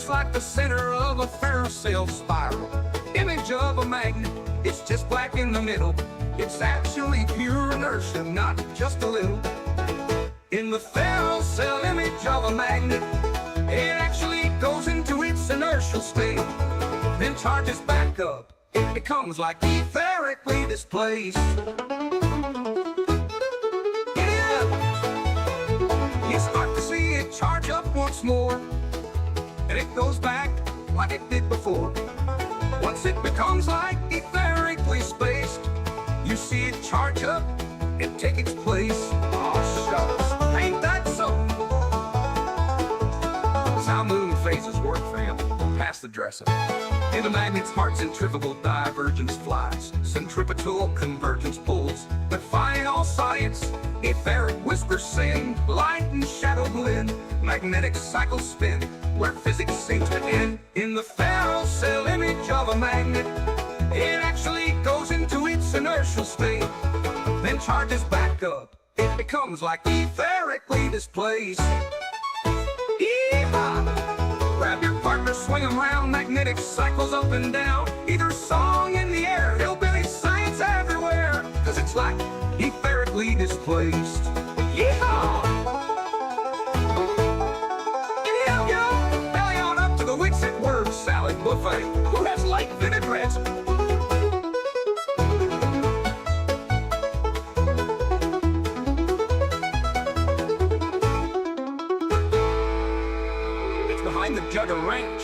just like the center of a carousel spiral. Image of a magnet, it's just black in the middle. It's actually pure inertia, not just a little. In the carousel image of a magnet, it actually goes into its inertial state, then charges back up. It becomes like etherically displaced. You start to see it charge up once more, and it goes back like it did before. Once it becomes like etherically spaced, you see it charge up and take its place. Aw, shucks, ain't that so? That's how moon phases work, fam. Pass the dresser. In the magnet's heart, centrifugal divergence flies, centripetal convergence pulls. Defying all science, etheric whispers sing, light and shadow blend, magnetic cycles spin, where physics seems to end. In the carousel image of a magnet, it actually goes into its inertial state, then charges back up. It becomes like etherically displaced. Yeehaw! Grab your partner, swing 'em round, magnetic cycles up and down. Either song in the air, hillbilly science everywhere, 'cause it's like etherically displaced. Yeehaw! Yo, belly on up to the Wixit word salad buffet. Who has light vinaigrettes? Behind the Jugger Ranch.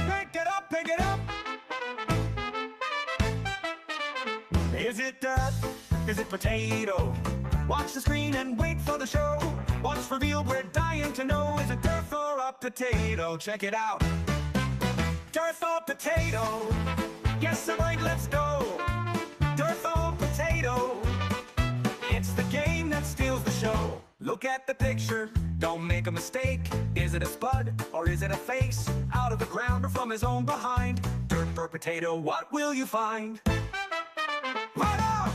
Pick it up, pick it up. Is it dirt? Is it potato? Watch the screen and wait for the show. What's revealed, we're dying to know. Is it dirt or a potato? Check it out. Dirt or potato? Yes, I'm right, let's go. Dirt or potato? It's the game that steals the show. Look at the picture, don't make a mistake. Is it a spud, or is it a face? Out of the ground or from his own behind? Dirt or potato, what will you find? Right on!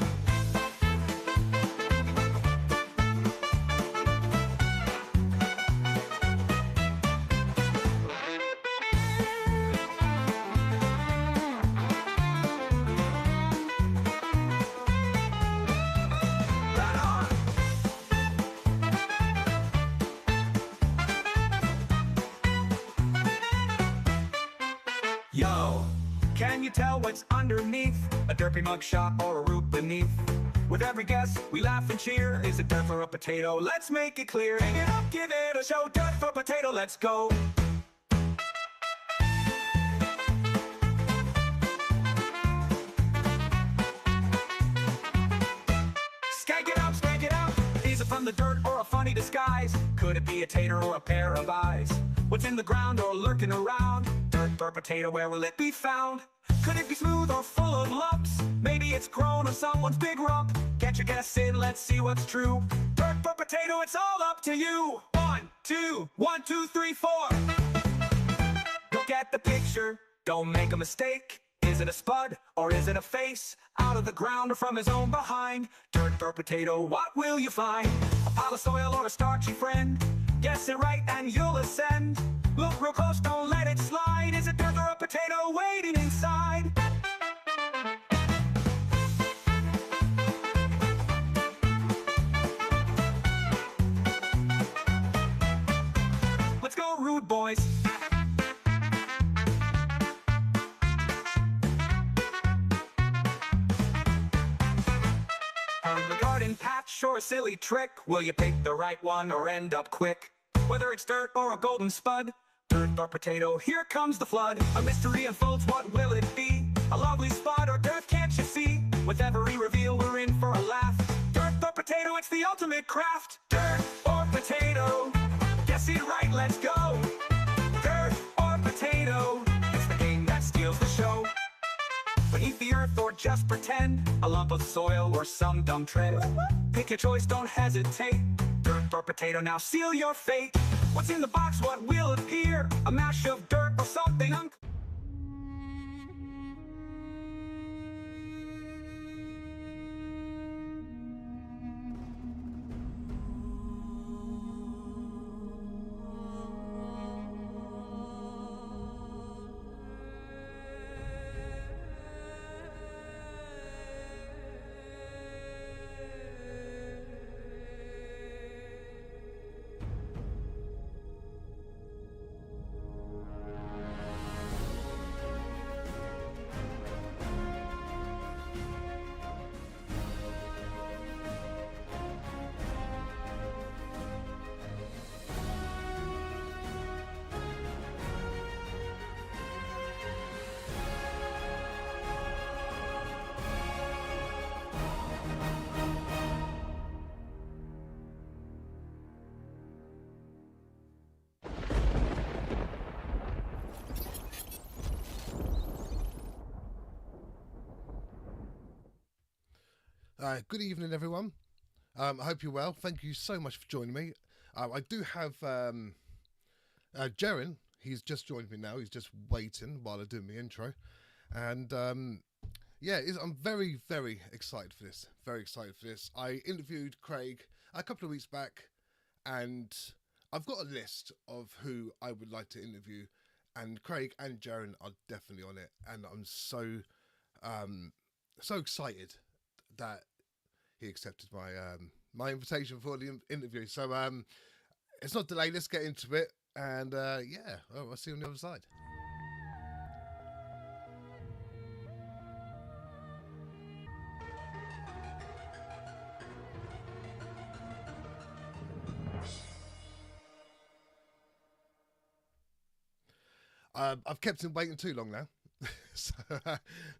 Yo, can you tell what's underneath? A derpy mugshot or a root beneath? With every guess, we laugh and cheer. Is it dirt or a potato? Let's make it clear. Hang it up, give it a show. Dirt or potato, let's go. Skank it out. Is it from the dirt or a funny disguise? Could it be a tater or a pair of eyes? What's in the ground or lurking around? Dirt or potato, where will it be found? Could it be smooth or full of lumps? Maybe it's grown on someone's big rump. Get your guess in, let's see what's true. Dirt or potato, it's all up to you. 1, 2, 1, 2, 3, 4. Look at the picture, don't make a mistake. Is it a spud or is it a face? Out of the ground or from his own behind? Dirt or potato, what will you find? A pile of soil or a starchy friend? Guess it right and you'll ascend. Look real close, don't let it slide. Is it dirt or a potato waiting inside? Let's go, rude boys. On the garden patch or a silly trick, will you pick the right one or end up quick? Whether it's dirt or a golden spud, dirt or potato, here comes the flood. A mystery unfolds, what will it be? A lovely spot or dirt, can't you see? With every reveal, we're in for a laugh. Dirt or potato, it's the ultimate craft. Dirt or potato, guess it right, let's go. Dirt or potato, it's the game that steals the show. Beneath the earth or just pretend, a lump of soil or some dumb tread. Pick your choice, don't hesitate. Dirt or potato, now seal your fate. What's in the box, what will appear? A mash of dirt or something Good evening, everyone. I hope you're well. Thank you so much for joining me. I do have Jeran. He's just joined me now. He's just waiting while I do my intro. And I'm very, very excited for this. Very excited for this. I interviewed Craig a couple of weeks back, and I've got a list of who I would like to interview. And Craig and Jeran are definitely on it. And I'm so excited that he accepted my invitation for the interview. So it's not delayed. Let's get into it, and I'll see you on the other side. I've kept him waiting too long now, so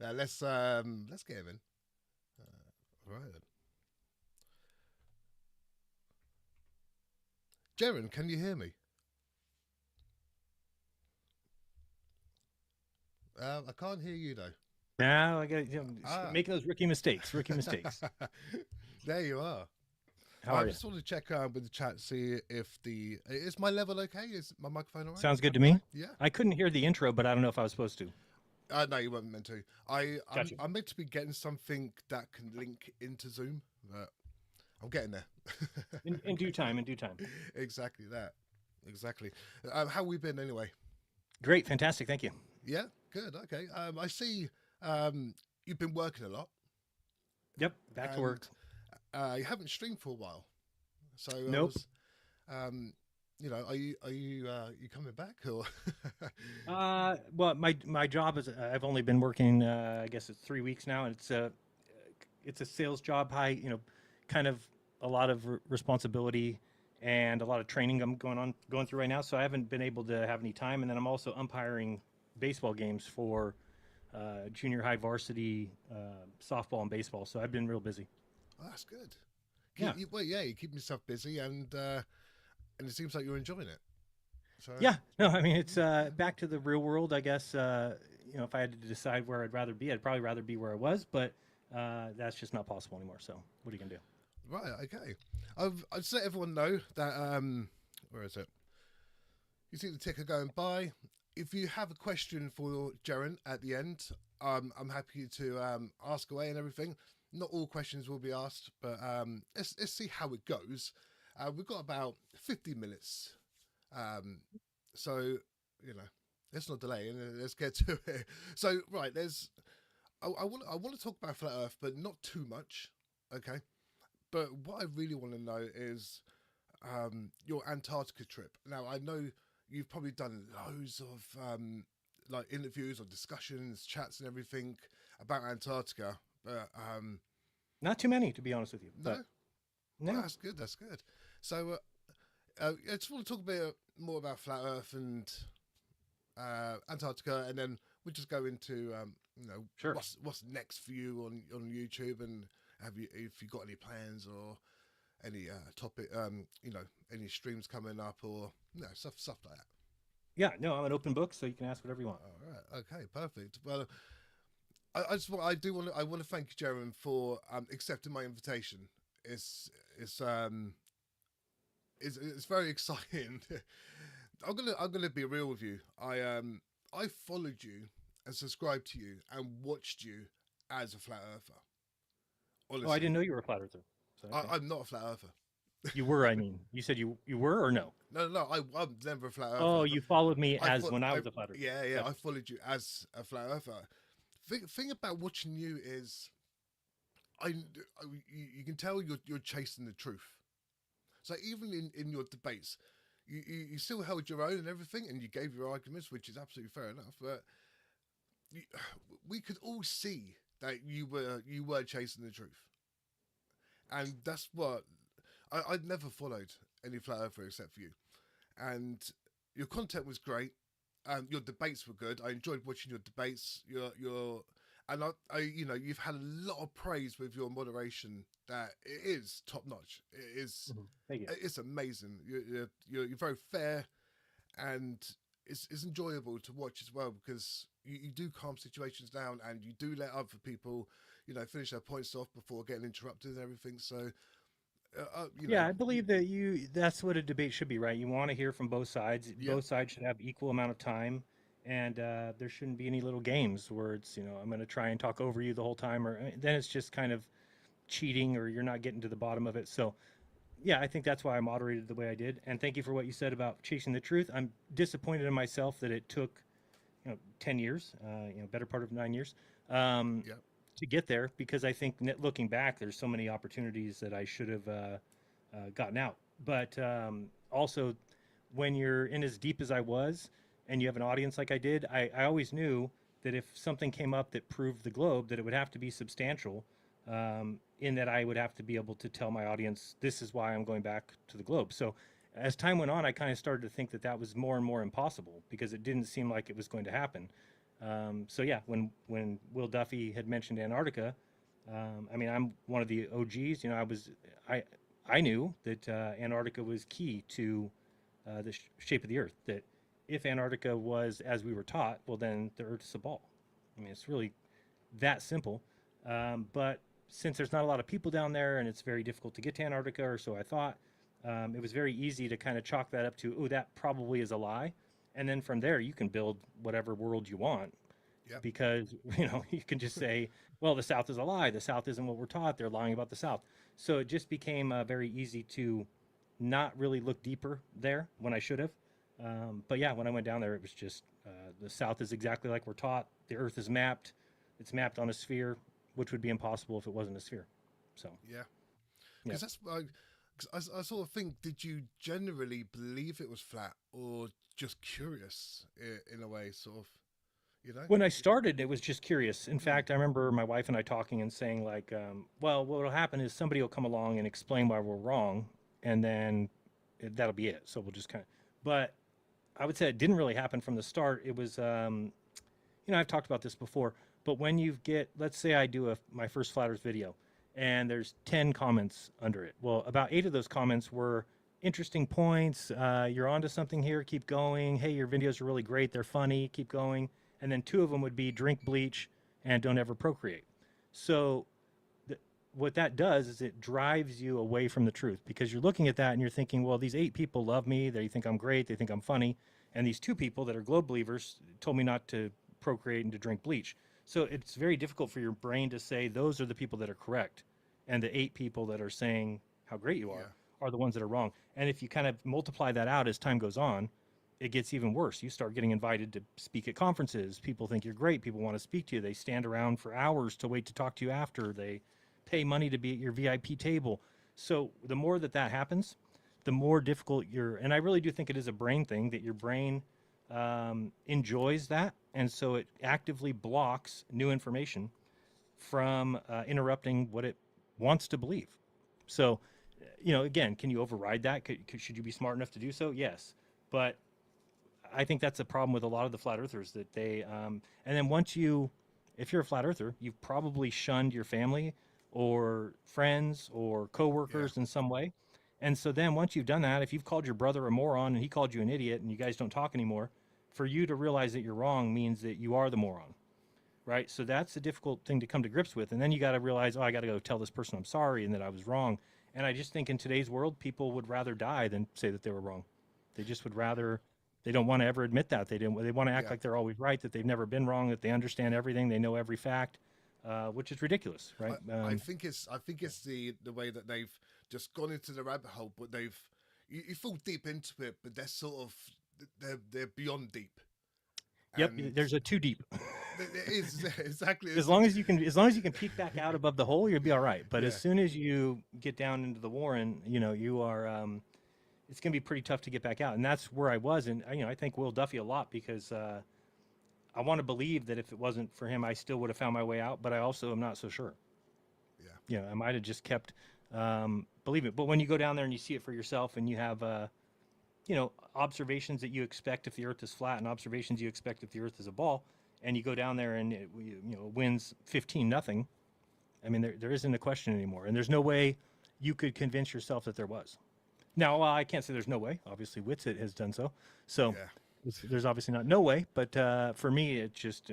let's get him in. Right then. Jeran, can you hear me? I can't hear you though. Now I got making those rookie mistakes. Rookie mistakes. There you are. How are I you? just want to check with the chat, see if is my level okay? Is my microphone alright? Sounds good to me. Yeah. I couldn't hear the intro, but I don't know if I was supposed to. No, you weren't meant to. Gotcha. I'm meant to be getting something that can link into Zoom, but I'm getting there. In due time. In due time. Exactly that. Exactly. How we been anyway? Great. Fantastic. Thank you. Yeah. Good. Okay. I see. You've been working a lot. Yep. Back to work. You haven't streamed for a while, so Nope. Are you coming back or? Well, my job is I've only been working. I guess it's 3 weeks now, and it's a sales job. Kind of a lot of responsibility and a lot of training I'm going through right now. So I haven't been able to have any time, and then I'm also umpiring baseball games for junior high varsity softball and baseball. So I've been real busy. Oh, that's good. Yeah. You keep yourself busy, and it seems like you're enjoying it. So Yeah, no, I mean it's back to the real world, I guess. If I had to decide where I'd rather be, I'd probably rather be where I was, but that's just not possible anymore. So what are you gonna do? right, okay. I've just let everyone know that where is it? You see the ticker going by. If you have a question for Jeran at the end, I'm happy to ask away and everything. Not all questions will be asked, but let's see how it goes. We've got about 50 minutes, so let's not delay and let's get to it. So right, I want to talk about flat Earth, but not too much, okay? But what I really want to know is your Antarctica trip. Now I know you've probably done loads of like interviews or discussions, chats, and everything about Antarctica, but Not too many, to be honest with you. no, But no, well, that's good. That's good. So I just want to talk a bit more about flat Earth and Antarctica, and then we'll just go into Sure. what's next for you on YouTube, and if you got any plans or any topic any streams coming up or stuff like that. Yeah, no, I'm an open book, so you can ask whatever you want. All right. Okay. Perfect. Well, I want to thank you, Jeran, for accepting my invitation. It's very exciting. I'm gonna be real with you. I followed you and subscribed to you and watched you as a flat earther. Honestly, Oh, I didn't know you were a flat earther. So, okay. I'm not a flat earther. You were, I mean. You said you were or no? No. I'm never a flat earther. Oh, you followed me as when I was a flat earther. Yeah. Gotcha. I followed you as a flat earther. Thing about watching you is, you can tell you're chasing the truth. So even in your debates, you still held your own and everything, and you gave your arguments, which is absolutely fair enough. But we could all see that you were chasing the truth, and that's what I'd never followed any flat earther except for you, and your content was great. Your debates were good. I enjoyed watching your debates. And you've had a lot of praise with your moderation. That it is top notch. It is. Thank you. It's amazing. You're very fair, and it's enjoyable to watch as well because you do calm situations down and you do let other people finish their points off before getting interrupted and everything. So, Yeah, I believe that that's what a debate should be, right? You want to hear from both sides. Yeah. Both sides should have equal amount of time, and there shouldn't be any little games where it's, I'm going to try and talk over you the whole time, or then it's just kind of cheating, or you're not getting to the bottom of it. So, yeah, I think that's why I moderated the way I did. And thank you for what you said about chasing the truth. I'm disappointed in myself that it took, 10 years, better part of 9 years. Yeah. To get there, because I think looking back, there's so many opportunities that I should have gotten out. But also, when you're in as deep as I was, and you have an audience like I did, I always knew that if something came up that proved the globe, that it would have to be substantial. In that I would have to be able to tell my audience, this is why I'm going back to the globe. So as time went on, I kind of started to think that that was more and more impossible, because it didn't seem like it was going to happen. So yeah, when Will Duffy had mentioned Antarctica, I'm one of the OGs. I knew that Antarctica was key to the shape of the Earth. That if Antarctica was as we were taught, well, then the Earth's a ball. It's really that simple. But since there's not a lot of people down there, and it's very difficult to get to Antarctica, or so I thought, it was very easy to kind of chalk that up to, oh, that probably is a lie. And then from there, you can build whatever world you want. Yep. Because, you can just say, well, the South is a lie. The South isn't what we're taught. They're lying about the South. So it just became very easy to not really look deeper there when I should have. But yeah, when I went down there, it was just the South is exactly like we're taught. The Earth is mapped. It's mapped on a sphere, which would be impossible if it wasn't a sphere. So yeah, because that's like, I sort of think, did you generally believe it was flat, or just curious in a way, sort of, When I started, it was just curious. In fact, I remember my wife and I talking and saying, like, well, what will happen is somebody will come along and explain why we're wrong, and then that'll be it. So we'll just kind of, but I would say it didn't really happen from the start. It was, I've talked about this before, but when you get, let's say I do my first Flat Earth video, and there's 10 comments under it. Well, about 8 of those comments were interesting points. You're onto something here. Keep going. Hey, your videos are really great. They're funny. Keep going. And then 2 of them would be drink bleach and don't ever procreate. So what that does is it drives you away from the truth, because you're looking at that and you're thinking, well, these 8 people love me. They think I'm great. They think I'm funny. And these 2 people that are globe believers told me not to procreate and to drink bleach. So it's very difficult for your brain to say those are the people that are correct, and the 8 people that are saying how great you are the ones that are wrong. And if you kind of multiply that out as time goes on, it gets even worse. You start getting invited to speak at conferences. People think you're great. People want to speak to you. They stand around for hours to wait to talk to you after. They pay money to be at your VIP table. So the more that happens, the more difficult and I really do think it is a brain thing, that your brain enjoys that, and so it actively blocks new information from interrupting what it wants to believe. So, again, can you override that? Should you be smart enough to do so? Yes, but I think that's a problem with a lot of the flat earthers, that they and then if you're a flat earther, you've probably shunned your family or friends or coworkers in some way. And so then once you've done that, if you've called your brother a moron and he called you an idiot and you guys don't talk anymore, for you to realize that you're wrong means that you are the moron, right? So that's a difficult thing to come to grips with. And then you got to realize, I got to go tell this person I'm sorry and that I was wrong. And I just think in today's world, people would rather die than say that they were wrong. They just would rather, they don't want to ever admit that. They want to act like they're always right, that they've never been wrong, that they understand everything, they know every fact, which is ridiculous, right? I think it's the way that they've just gone into the rabbit hole, but you fall deep into it, but they're sort of, they're beyond deep. Yep, there's a too deep. It is exactly. As long as you can peek back out above the hole, you'll be all right. But as soon as you get down into the Warren, you are. It's going to be pretty tough to get back out, and that's where I was. And I thank Will Duffy a lot, because I want to believe that if it wasn't for him, I still would have found my way out. But I also am not so sure. Yeah. I might have just kept believing it. But when you go down there and you see it for yourself, and you have observations that you expect if the Earth is flat, and observations you expect if the Earth is a ball, and you go down there and it wins 15-0. I mean, there isn't a question anymore, and there's no way you could convince yourself that there was. Now, I can't say there's no way. Obviously, Witsit has done so. So there's obviously no way. But for me, it just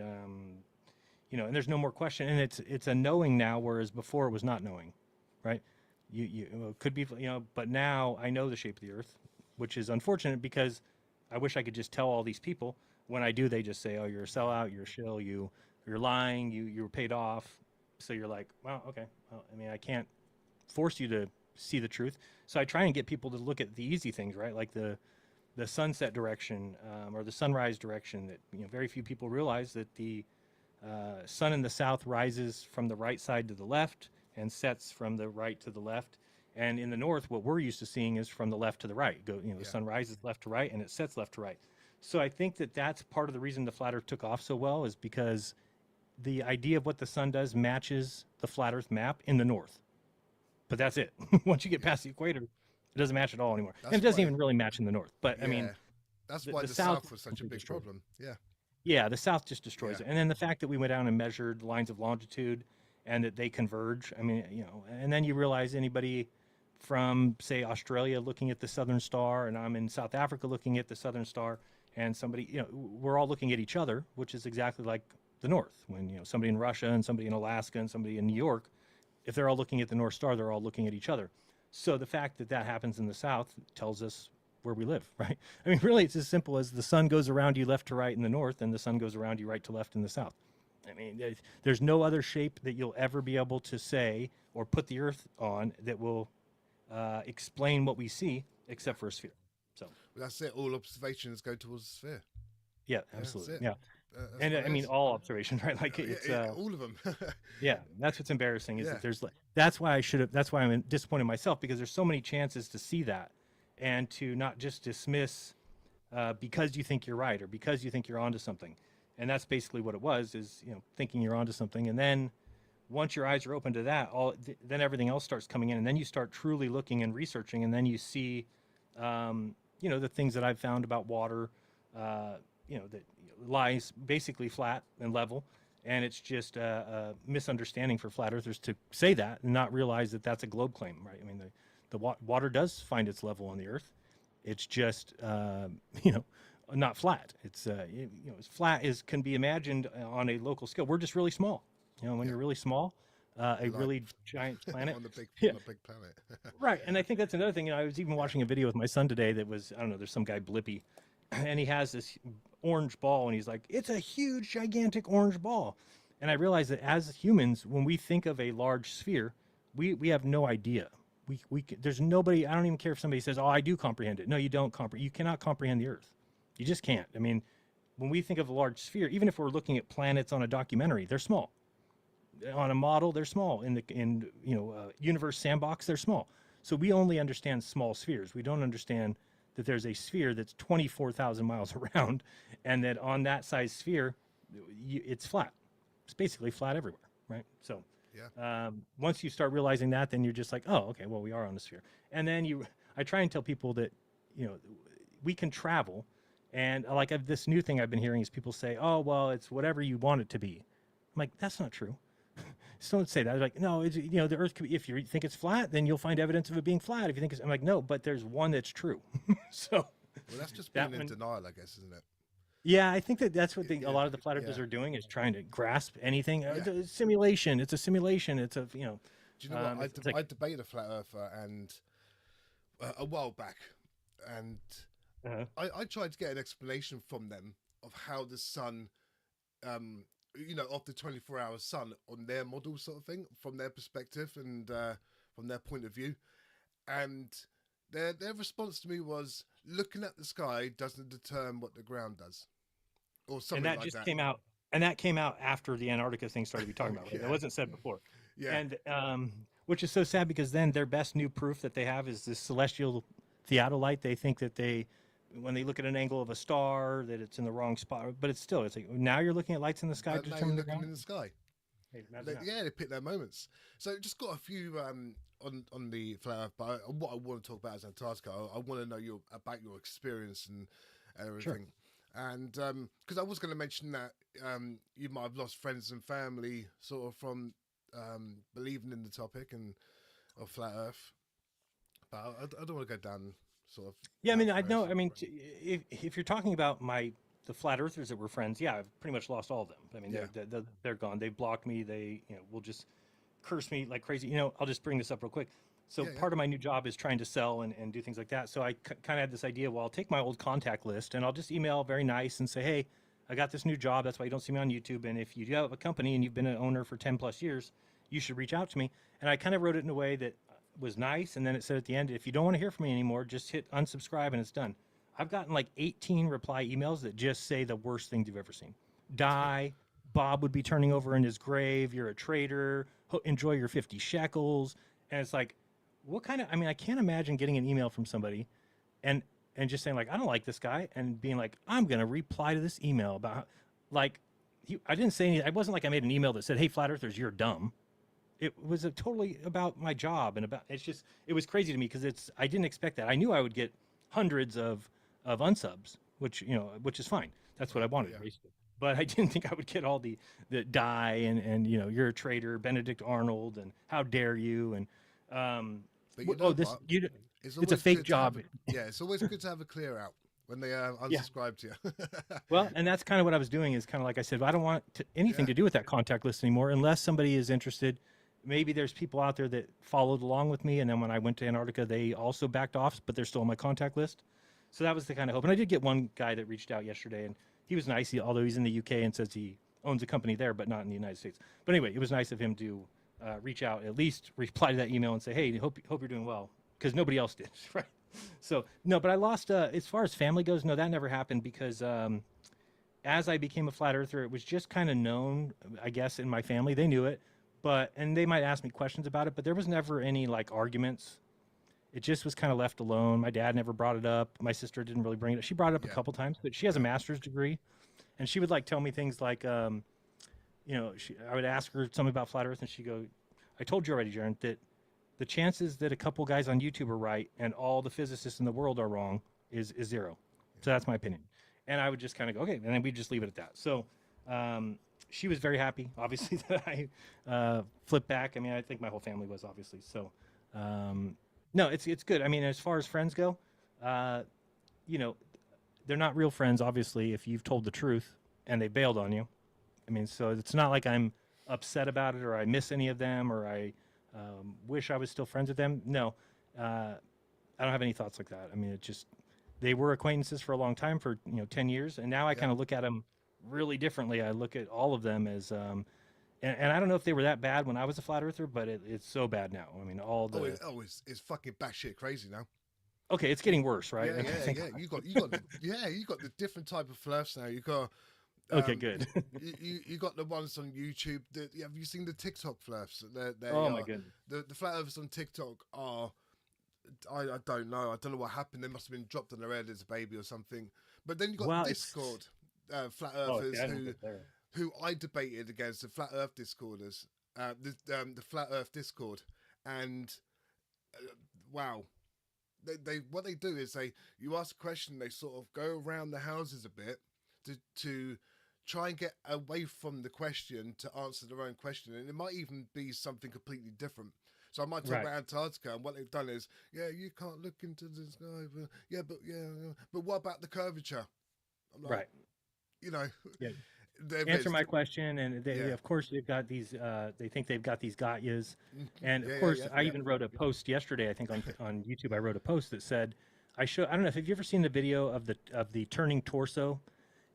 and there's no more question, and it's a knowing now, whereas before it was not knowing, right? Well, it could be, but now I know the shape of the Earth, which is unfortunate because I wish I could just tell all these people. When I do, they just say, "Oh, you're a sellout, you're a shill, you're lying, you were paid off." So you're like, "Well, okay. Well, I mean, I can't force you to see the truth." So I try and get people to look at the easy things, right? Like the sunset direction, or the sunrise direction. That very few people realize that the sun in the south rises from the right side to the left and sets from the right to the left. And in the north, what we're used to seeing is from the left to the right. The sun rises left to right and it sets left to right. So I think that that's part of the reason the flat Earth took off so well, is because the idea of what the sun does matches the flat Earth map in the north. But that's it. Once you get past the equator, it doesn't match at all anymore. That's And it doesn't why- even really match in the north. But I mean, Yeah. That's why the the South South was such a completely big destroyed. problem. Yeah. Yeah, the South just destroys Yeah. it. And then the fact that we went down and measured lines of longitude and that they converge. I mean, and then you realize anybody from, say, Australia looking at the Southern Star, and I'm in South Africa looking at the Southern Star, and somebody, we're all looking at each other, which is exactly like the North. When, somebody in Russia and somebody in Alaska and somebody in New York, if they're all looking at the North Star, they're all looking at each other. So the fact that that happens in the South tells us where we live, right? I mean, really, it's as simple as the sun goes around you left to right in the north, and the sun goes around you right to left in the south. I mean, there's no other shape that you'll ever be able to say or put the Earth on that will explain what we see, except for a sphere. So But that's it. All observations go towards the sphere. yeah, that's absolutely, it. yeah. That's And what I it mean, is. all observation, right? Like it's all of them. yeah, that's what's embarrassing is Yeah. that there's that's why that's why I'm disappointed in myself, because there's so many chances to see that and to not just dismiss because you think you're right or because you think you're onto something. And that's basically what it was, is thinking you're onto something. And then once your eyes are open to that, then everything else starts coming in, and then you start truly looking and researching, and then you see the things that I've found about water, that lies basically flat and level. And it's just a misunderstanding for flat earthers to say that and not realize that that's a globe claim, right? I mean, the water does find its level on the Earth. It's just, not flat. It's, as flat as can be imagined on a local scale. We're just really small. When you're really small, a really giant planet. on the big planet. Right. And I think that's another thing. I was even watching a video with my son today that was, I don't know, there's some guy Blippy, and he has this orange ball, and he's like, it's a huge, gigantic orange ball. And I realized that as humans, when we think of a large sphere, we have no idea. There's nobody, I don't even care if somebody says, oh, I do comprehend it. No, you don't comprehend. You cannot comprehend the Earth. You just can't. I mean, when we think of a large sphere, even if we're looking at planets on a documentary, they're small. On a model, they're small. In universe sandbox, they're small. So we only understand small spheres. We don't understand that there's a sphere that's 24,000 miles around, and that on that size sphere, it's flat. It's basically flat everywhere, right? So Yeah. once you start realizing that, then you're just like, oh, okay, well, we are on a sphere. And then I try and tell people that, we can travel. And like this new thing I've been hearing is people say, oh, well, it's whatever you want it to be. I'm like, that's not true. Just don't say that. They're like, no, the Earth could be, if you think it's flat, then you'll find evidence of it being flat. If you think I'm like, no, but there's one that's true. So Well, that's just being in denial, I guess, isn't it? yeah, I think that's what a lot of the flat earthers are doing, is trying to grasp anything. It's a simulation. It's a simulation. It's a, Do you know what? I debated a flat earther and a while back, and I tried to get an explanation from them of how the sun, of the 24-hour sun on their model, sort of thing, from their perspective and from their point of view. And their response to me was, looking at the sky doesn't determine what the ground does, or something and that like just that. came out. And that came out after the Antarctica thing started to be talking about. Right? Yeah. That wasn't said before. Yeah. And which is so sad, because then their best new proof that they have is this celestial theodolite. They think that when they look at an angle of a star, that it's in the wrong spot, but it's like, now you're looking at lights in the sky to Now determine you're the looking ground. in the sky. Hey, imagine that. They pick their moments. So just got a few on the flat Earth, but what I want to talk about is Antarctica. I want to know about your experience and everything. Sure. And because I was going to mention that you might have lost friends and family sort of from believing in the topic of flat Earth, but I don't want to go down sort of. Yeah, I mean, that I know. road. I mean, if you're talking about my the flat earthers that were friends, yeah, I've pretty much lost all of them. I mean, Yeah. they're gone. They blocked me. They, will just curse me like crazy. I'll just bring this up real quick. So Yeah, yeah. part of my new job is trying to sell and do things like that. So I kind of had this idea. Well, I'll take my old contact list and I'll just email very nice and say, hey, I got this new job. That's why you don't see me on YouTube. And if you have a company and you've been an owner for 10 plus years, you should reach out to me. And I kind of wrote it in a way that was nice. And then it said at the end, if you don't want to hear from me anymore, just hit unsubscribe and it's done. I've gotten like 18 reply emails that just say the worst things you've ever seen. Die. Bob would be turning over in his grave. You're a traitor. Enjoy your 50 shekels. And it's like, what kind of, I mean, I can't imagine getting an email from somebody and just saying like, I don't like this guy, and being like, I'm going to reply to this email about how, like, I didn't say anything. It wasn't like I made an email that said, hey, flat earthers, you're dumb. It was totally about my job and about, it was crazy to me because I didn't expect that. I knew I would get hundreds of unsubs, which is fine. That's what I wanted, Yeah. basically. But I didn't think I would get all the die and you're a traitor, Benedict Arnold, and how dare you, and But you know this what? it's a always fake good to have job. yeah, it's always good to have a clear out when they unsubscribe to you. Well, and that's kind of what I was doing, is kind of like I said, I don't want anything to do with that contact list anymore unless somebody is interested. Maybe there's people out there that followed along with me, and then when I went to Antarctica, they also backed off, but they're still on my contact list. So that was the kind of hope. And I did get one guy that reached out yesterday, and he was nice, although he's in the UK and says he owns a company there, but not in the United States. But anyway, it was nice of him to reach out, at least reply to that email and say, hey, hope you're doing well, because nobody else did, right? So, no, but I lost, as far as family goes, no, that never happened because as I became a flat earther, it was just kind of known, I guess, in my family. They knew it, and they might ask me questions about it, but there was never any like arguments. It just was kind of left alone. My dad never brought it up. My sister didn't really bring it up. She brought it up a couple times, but she has a master's degree, and she would like tell me things like, I would ask her something about flat Earth, and she'd go, I told you already, Jaren, that the chances that a couple guys on YouTube are right and all the physicists in the world are wrong is zero. So that's my opinion. And I would just kind of go, okay, and then we'd just leave it at that. So she was very happy, obviously, that I flipped back. I mean, I think my whole family was, obviously. So, no, it's good. I mean, as far as friends go, they're not real friends, obviously, if you've told the truth and they bailed on you. I mean, so it's not like I'm upset about it or I miss any of them or I wish I was still friends with them. No, I don't have any thoughts like that. I mean, they were acquaintances for a long time, for 10 years, and now I kind of look at them really differently. I look at all of them as and I don't know if they were that bad when I was a flat earther, but it's so bad now. I mean, all the It's fucking batshit crazy now. Okay, it's getting worse, right? Yeah. You got the different type of flirts now. You got okay, good. you got the ones on YouTube. Have you seen the TikTok flirts? Oh my goodness. The flat earthers on TikTok are. I don't know. I don't know what happened. They must have been dropped on their head as a baby or something. But then you got Discord flat earthers who I debated against, the flat Earth Discorders, the flat Earth Discord, and wow, they what they do is you ask a question, they sort of go around the houses a bit to try and get away from the question to answer their own question, and it might even be something completely different. So I might talk about Antarctica, and what they've done is, you can't look into the sky, but what about the curvature? I'm like, Answer my question, and they of course they've got these. They think they've got these gatyas, and of course I even wrote a post yesterday. I think on YouTube I wrote a post that said, I don't know if have you ever seen the video of the turning torso.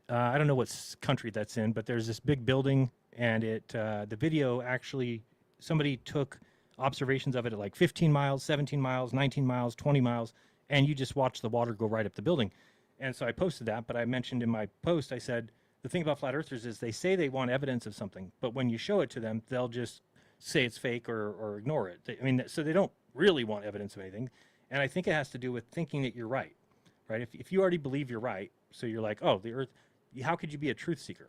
I don't know what country that's in, but there's this big building, and the video actually somebody took observations of it at like 15 miles, 17 miles, 19 miles, 20 miles, and you just watch the water go right up the building. And so I posted that, but I mentioned in my post, I said, the thing about flat earthers is they say they want evidence of something, but when you show it to them, they'll just say it's fake or ignore it. So they don't really want evidence of anything. And I think it has to do with thinking that you're right? If you already believe you're right, so you're like, oh, the earth, how could you be a truth seeker?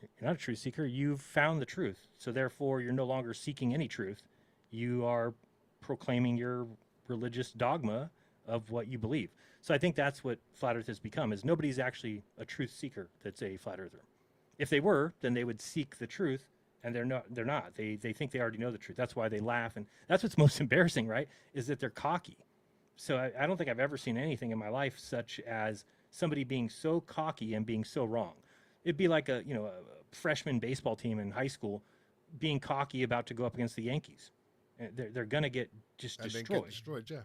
You're not a truth seeker. You've found the truth. So therefore, you're no longer seeking any truth. You are proclaiming your religious dogma of what you believe. So I think that's what flat earth has become, is nobody's actually a truth seeker that's a flat earther. If they were, then they would seek the truth, and they're not. They think they already know the truth. That's why they laugh. And that's what's most embarrassing, right? Is that they're cocky. So I don't think I've ever seen anything in my life such as somebody being so cocky and being so wrong. It'd be like a freshman baseball team in high school being cocky about to go up against the Yankees. They're gonna get just And then destroyed. get destroyed, yeah.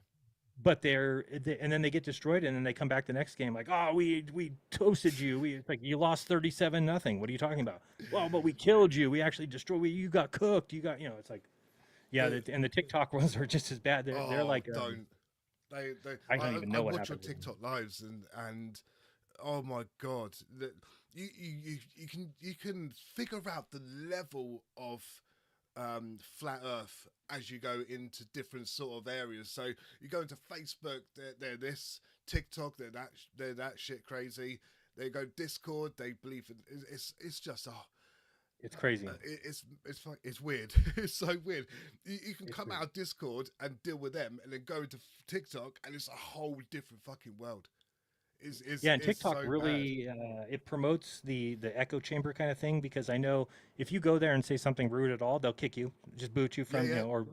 But and then they get destroyed, and then they come back the next game like, oh, we toasted you. It's like you lost 37-0. What are you talking about? Well, but we killed you. We actually destroyed. You got cooked. You got It's like, yeah. And the TikTok ones are just as bad. They're like, don't I don't even know what watch your happened. TikTok lives and oh my god, you can figure out the level of flat Earth as you go into different sort of areas. So you go into Facebook, they're this, TikTok, they're that shit crazy. They go Discord, they believe it's just It's crazy. It's weird. It's so weird. You can come out of Discord and deal with them, and then go into TikTok, and it's a whole different fucking world. And TikTok so really it promotes the echo chamber kind of thing, because I know if you go there and say something rude at all, they'll kick you, just boot you from or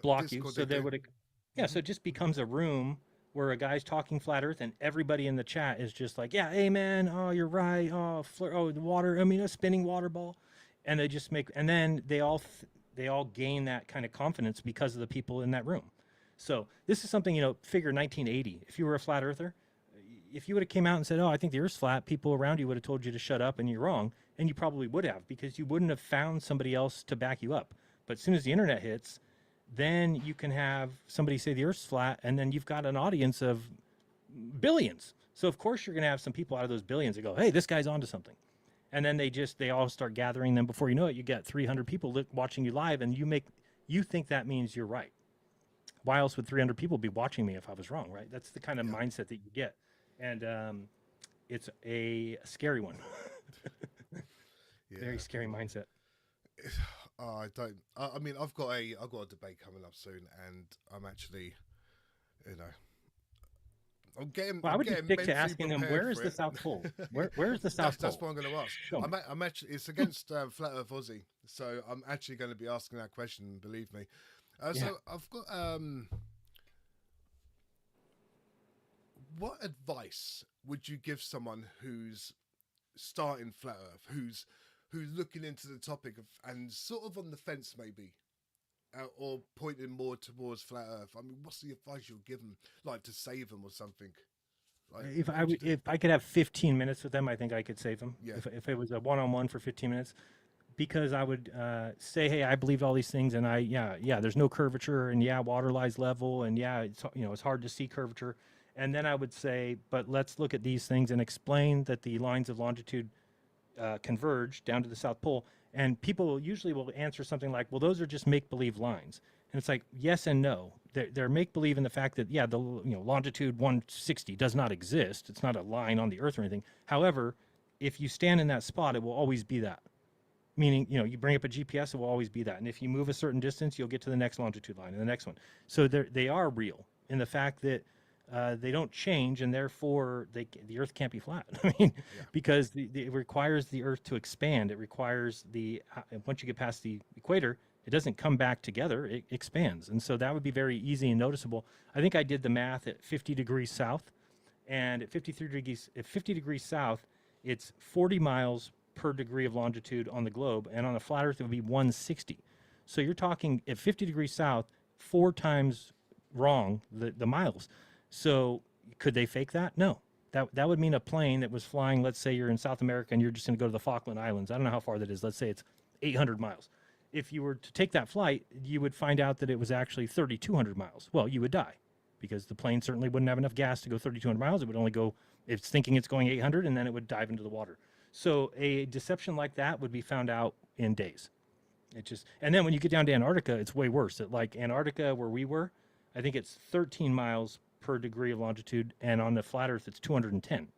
block Discord, you. So they would so it just becomes a room where a guy's talking flat Earth, and everybody in the chat is just like, yeah, hey man, oh you're right, oh the water, I mean a spinning water ball, and they just and then they all gain that kind of confidence because of the people in that room. So this is something, figure 1980. If you were a flat earther, if you would have came out and said, oh, I think the Earth's flat, people around you would have told you to shut up and you're wrong. And you probably would have, because you wouldn't have found somebody else to back you up. But as soon as the internet hits, then you can have somebody say the Earth's flat, and then you've got an audience of billions. So of course you're going to have some people out of those billions that go, hey, this guy's onto something. And then they all start gathering. Then before you know it, you get 300 people watching you live, and you think that means you're right. Why else would 300 people be watching me if I was wrong, right? That's the kind of mindset that you get. And it's a scary one. Very scary mindset. I don't. I mean, I've got a debate coming up soon, and I'm actually, I'm getting. Well, I would just stick to asking them, where is for the it. South Pole? Where is the South Pole? That's what I'm going to ask. Show me. I'm actually. It's against Flat Earth Aussie, so I'm actually going to be asking that question. Believe me. So I've got. What advice would you give someone who's starting flat Earth, who's looking into the topic and sort of on the fence maybe, or pointing more towards flat Earth? I mean, what's the advice you'll give them, like to save them or something? Like, if I could have 15 minutes with them, I think I could save them. Yeah. If it was a one-on-one for 15 minutes, because I would say, hey, I believe all these things, and there's no curvature, and water lies level, and it's hard to see curvature. And then I would say, but let's look at these things and explain that the lines of longitude converge down to the South Pole. And people usually will answer something like, well, those are just make-believe lines. And it's like, yes and no. They're make-believe in the fact that, the longitude 160 does not exist. It's not a line on the Earth or anything. However, if you stand in that spot, it will always be that. Meaning, you bring up a GPS, it will always be that. And if you move a certain distance, you'll get to the next longitude line and the next one. So they are real in the fact that they don't change, and therefore the Earth can't be flat. I mean, because it requires the Earth to expand. It requires once you get past the equator, it doesn't come back together. It expands, and so that would be very easy and noticeable. I think I did the math at 50 degrees south, and at 50 degrees south, it's 40 miles per degree of longitude on the globe, and on a flat Earth it would be 160. So you're talking at 50 degrees south, 4 times wrong the miles. So could they fake that? No. That would mean a plane that was flying, let's say you're in South America and you're just going to go to the Falkland Islands. I don't know how far that is. Let's say it's 800 miles. If you were to take that flight, you would find out that it was actually 3,200 miles. Well, you would die, because the plane certainly wouldn't have enough gas to go 3,200 miles. It would only go, it's thinking it's going 800, and then it would dive into the water. So a deception like that would be found out in days. And then when you get down to Antarctica, it's way worse. Like Antarctica, where we were, I think it's 13 miles per degree of longitude, and on the flat Earth it's 210.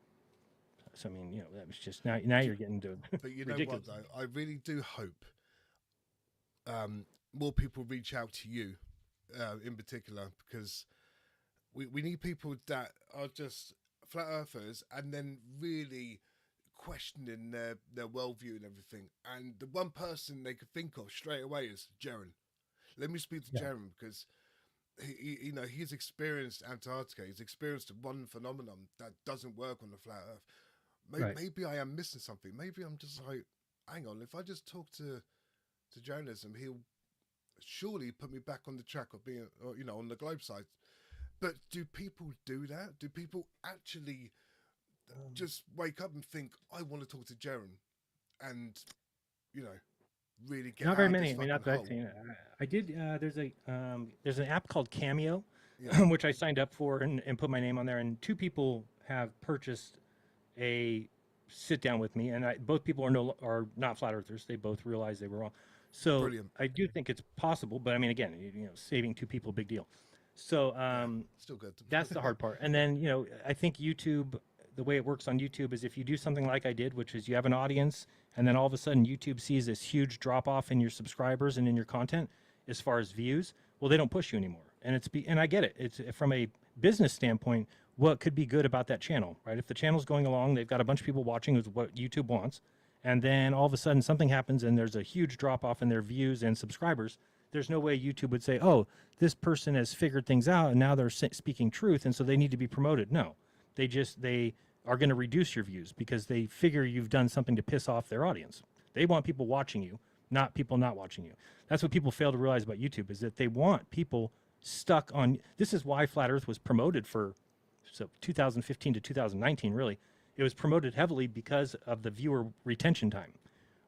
So I mean, that was just now you're getting to but you know ridiculous. what though, I really do hope more people reach out to you in particular, because we need people that are just flat earthers and then really questioning their worldview and everything. And the one person they could think of straight away is Jeran. Let me speak to Jeran, because he's experienced Antarctica. He's experienced one phenomenon that doesn't work on the flat Earth. Right. Maybe I am missing something. Maybe I'm just like, hang on. If I just talk to Jeranism, he'll surely put me back on the track of being, or, on the globe side. But do people do that? Do people actually just wake up and think, I want to talk to Jeran, and you know, really get Not out very of many. this I mean, fucking not that I've hole? seen. I did. There's an app called Cameo, Yeah, which I signed up for and put my name on there. And two people have purchased a sit down with me, and both people are not flat earthers. They both realize they were wrong. So brilliant. I do think it's possible, but I mean, again, saving two people, big deal. So Yeah, still good. that's the hard part. And then, I think YouTube, the way it works on YouTube is if you do something like I did, which is you have an audience, and then all of a sudden YouTube sees this huge drop off in your subscribers and in your content as far as views, well, they don't push you anymore. And and I get it. It's from a business standpoint, what could be good about that channel, right? If the channel's going along, they've got a bunch of people watching, is what YouTube wants, and then all of a sudden something happens and there's a huge drop off in their views and subscribers, there's no way YouTube would say, oh, this person has figured things out and now they're speaking truth, and so they need to be promoted. No, they are going to reduce your views because they figure you've done something to piss off their audience. They want people watching you, not people not watching you. That's what people fail to realize about YouTube, is that they want people stuck on. This is why Flat Earth was promoted for 2015 to 2019, really. It was promoted heavily because of the viewer retention time,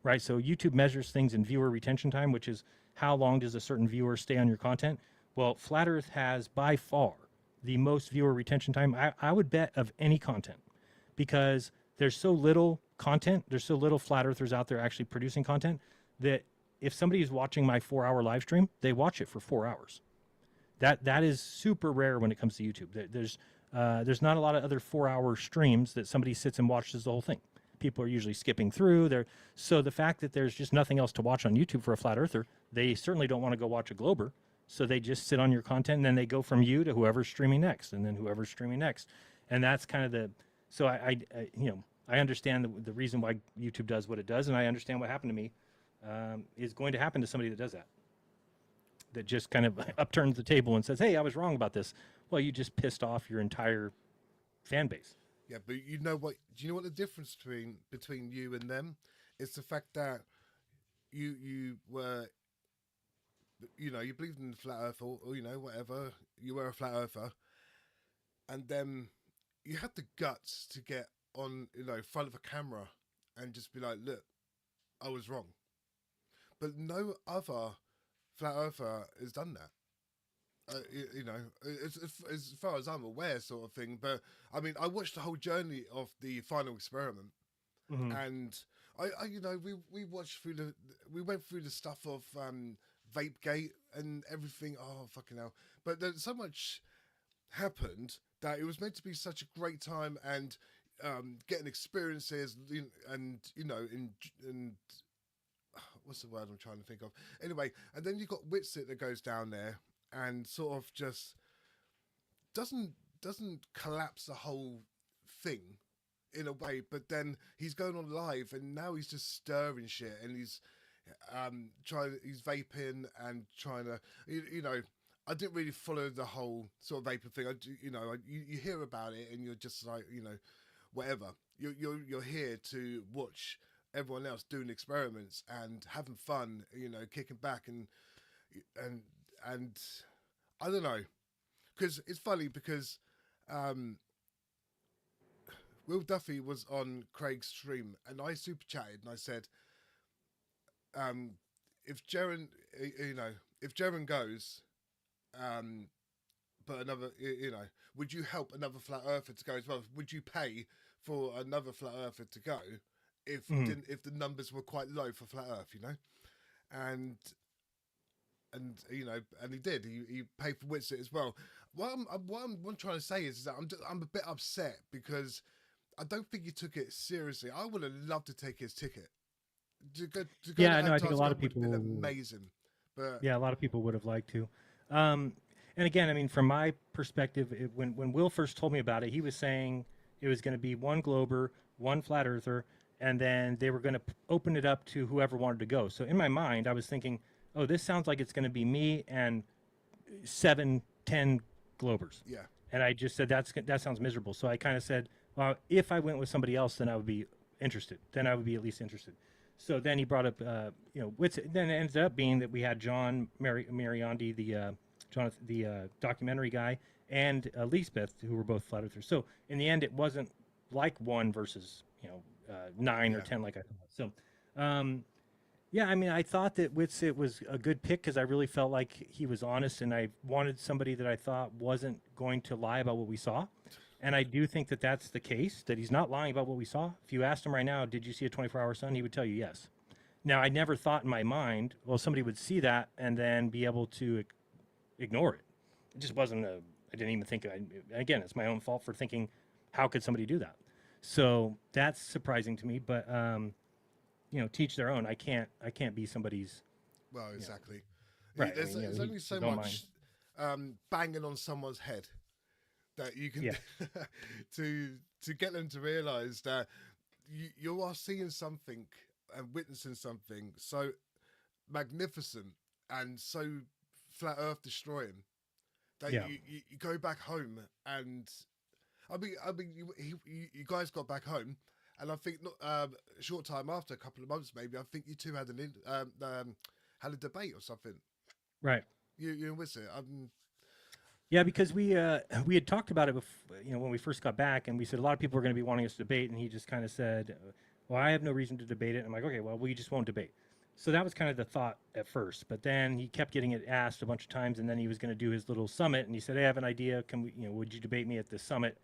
right? So YouTube measures things in viewer retention time, which is how long does a certain viewer stay on your content. Well, Flat Earth has by far the most viewer retention time, I would bet, of any content, because there's so little content, there's so little flat earthers out there actually producing content, that if somebody is watching my 4-hour live stream, they watch it for 4 hours. That is super rare when it comes to YouTube. There's not a lot of other 4-hour streams that somebody sits and watches the whole thing. People are usually skipping through there. So the fact that there's just nothing else to watch on YouTube for a flat earther, they certainly don't want to go watch a glober. So they just sit on your content, and then they go from you to whoever's streaming next, and then whoever's streaming next. And that's kind of the, so I understand the reason why YouTube does what it does, and I understand what happened to me is going to happen to somebody that does that. That just kind of upturns the table and says, hey, I was wrong about this. Well, you just pissed off your entire fan base. Yeah, but you know what? Do you know what the difference between you and them? It's the fact that you were, you believed in the flat earth, or whatever. You were a flat earther, and then you had the guts to get on, front of a camera and just be like, look, I was wrong. But no other flat earther has done that. As far as I'm aware, sort of thing. But I mean, I watched the whole journey of the final experiment, and we watched we went through the stuff of Vapegate and everything. Oh fucking hell! But there's so much happened that it was meant to be such a great time, and getting experiences, and what's the word I'm trying to think of? Anyway, and then you got Witsit that goes down there and sort of just doesn't collapse the whole thing in a way, but then he's going on live and now he's just stirring shit, and he's he's vaping and trying to, I didn't really follow the whole sort of vapor thing. You hear about it and you're just like, whatever. You're here to watch everyone else doing experiments and having fun, kicking back and I don't know, because it's funny because Will Duffy was on Craig's stream and I super chatted and I said, if Jeran, if Jeran goes, but another, would you help another flat earther to go as well? Would you pay for another flat earther to go if the numbers were quite low for flat earth, and he did. He paid for Witsit as well. What I'm trying to say is that I'm a bit upset because I don't think he took it seriously. I would have loved to take his ticket. To go Yeah, to no, I think a lot of would have people been amazing. But yeah, a lot of people would have liked to. And again, I mean, from my perspective, when Will first told me about it, he was saying it was going to be one Glober, one Flat Earther, and then they were going to open it up to whoever wanted to go. So in my mind, I was thinking, oh, this sounds like it's going to be me and 7 10 Globers. Yeah. And I just said, that sounds miserable. So I kind of said, well, if I went with somebody else, then I would be interested. Then I would be at least interested. So then he brought up, then it ended up being that we had John Mariondi, the documentary guy, and Lisbeth, who were both flat earthers. So in the end, it wasn't like 1 versus 9 or 10 like I thought. So, yeah, I mean, I thought that Whitsitt was a good pick because I really felt like he was honest, and I wanted somebody that I thought wasn't going to lie about what we saw. And I do think that that's the case, that he's not lying about what we saw. If you asked him right now, did you see a 24-hour sun? He would tell you yes. Now, I never thought in my mind, well, somebody would see that and then be able to ignore it. It just wasn't I didn't even think, again, it's my own fault for thinking, how could somebody do that? So that's surprising to me, but, teach their own. I can't be somebody's. Well, exactly. Right. There's only so much banging on someone's head that you can to get them to realize that you are seeing something and witnessing something so magnificent and so flat earth destroying that you go back home. And I mean you guys got back home, and I think not a short time after, a couple of months maybe, I think you two had had a debate or something, right? You and Whitsitt. Yeah, because we had talked about it before, when we first got back, and we said a lot of people are going to be wanting us to debate, and he just kind of said, well, I have no reason to debate it. I'm like, okay, well, we just won't debate. So that was kind of the thought at first, but then he kept getting it asked a bunch of times, and then he was going to do his little summit, and he said, hey, I have an idea. Can we, would you debate me at this summit?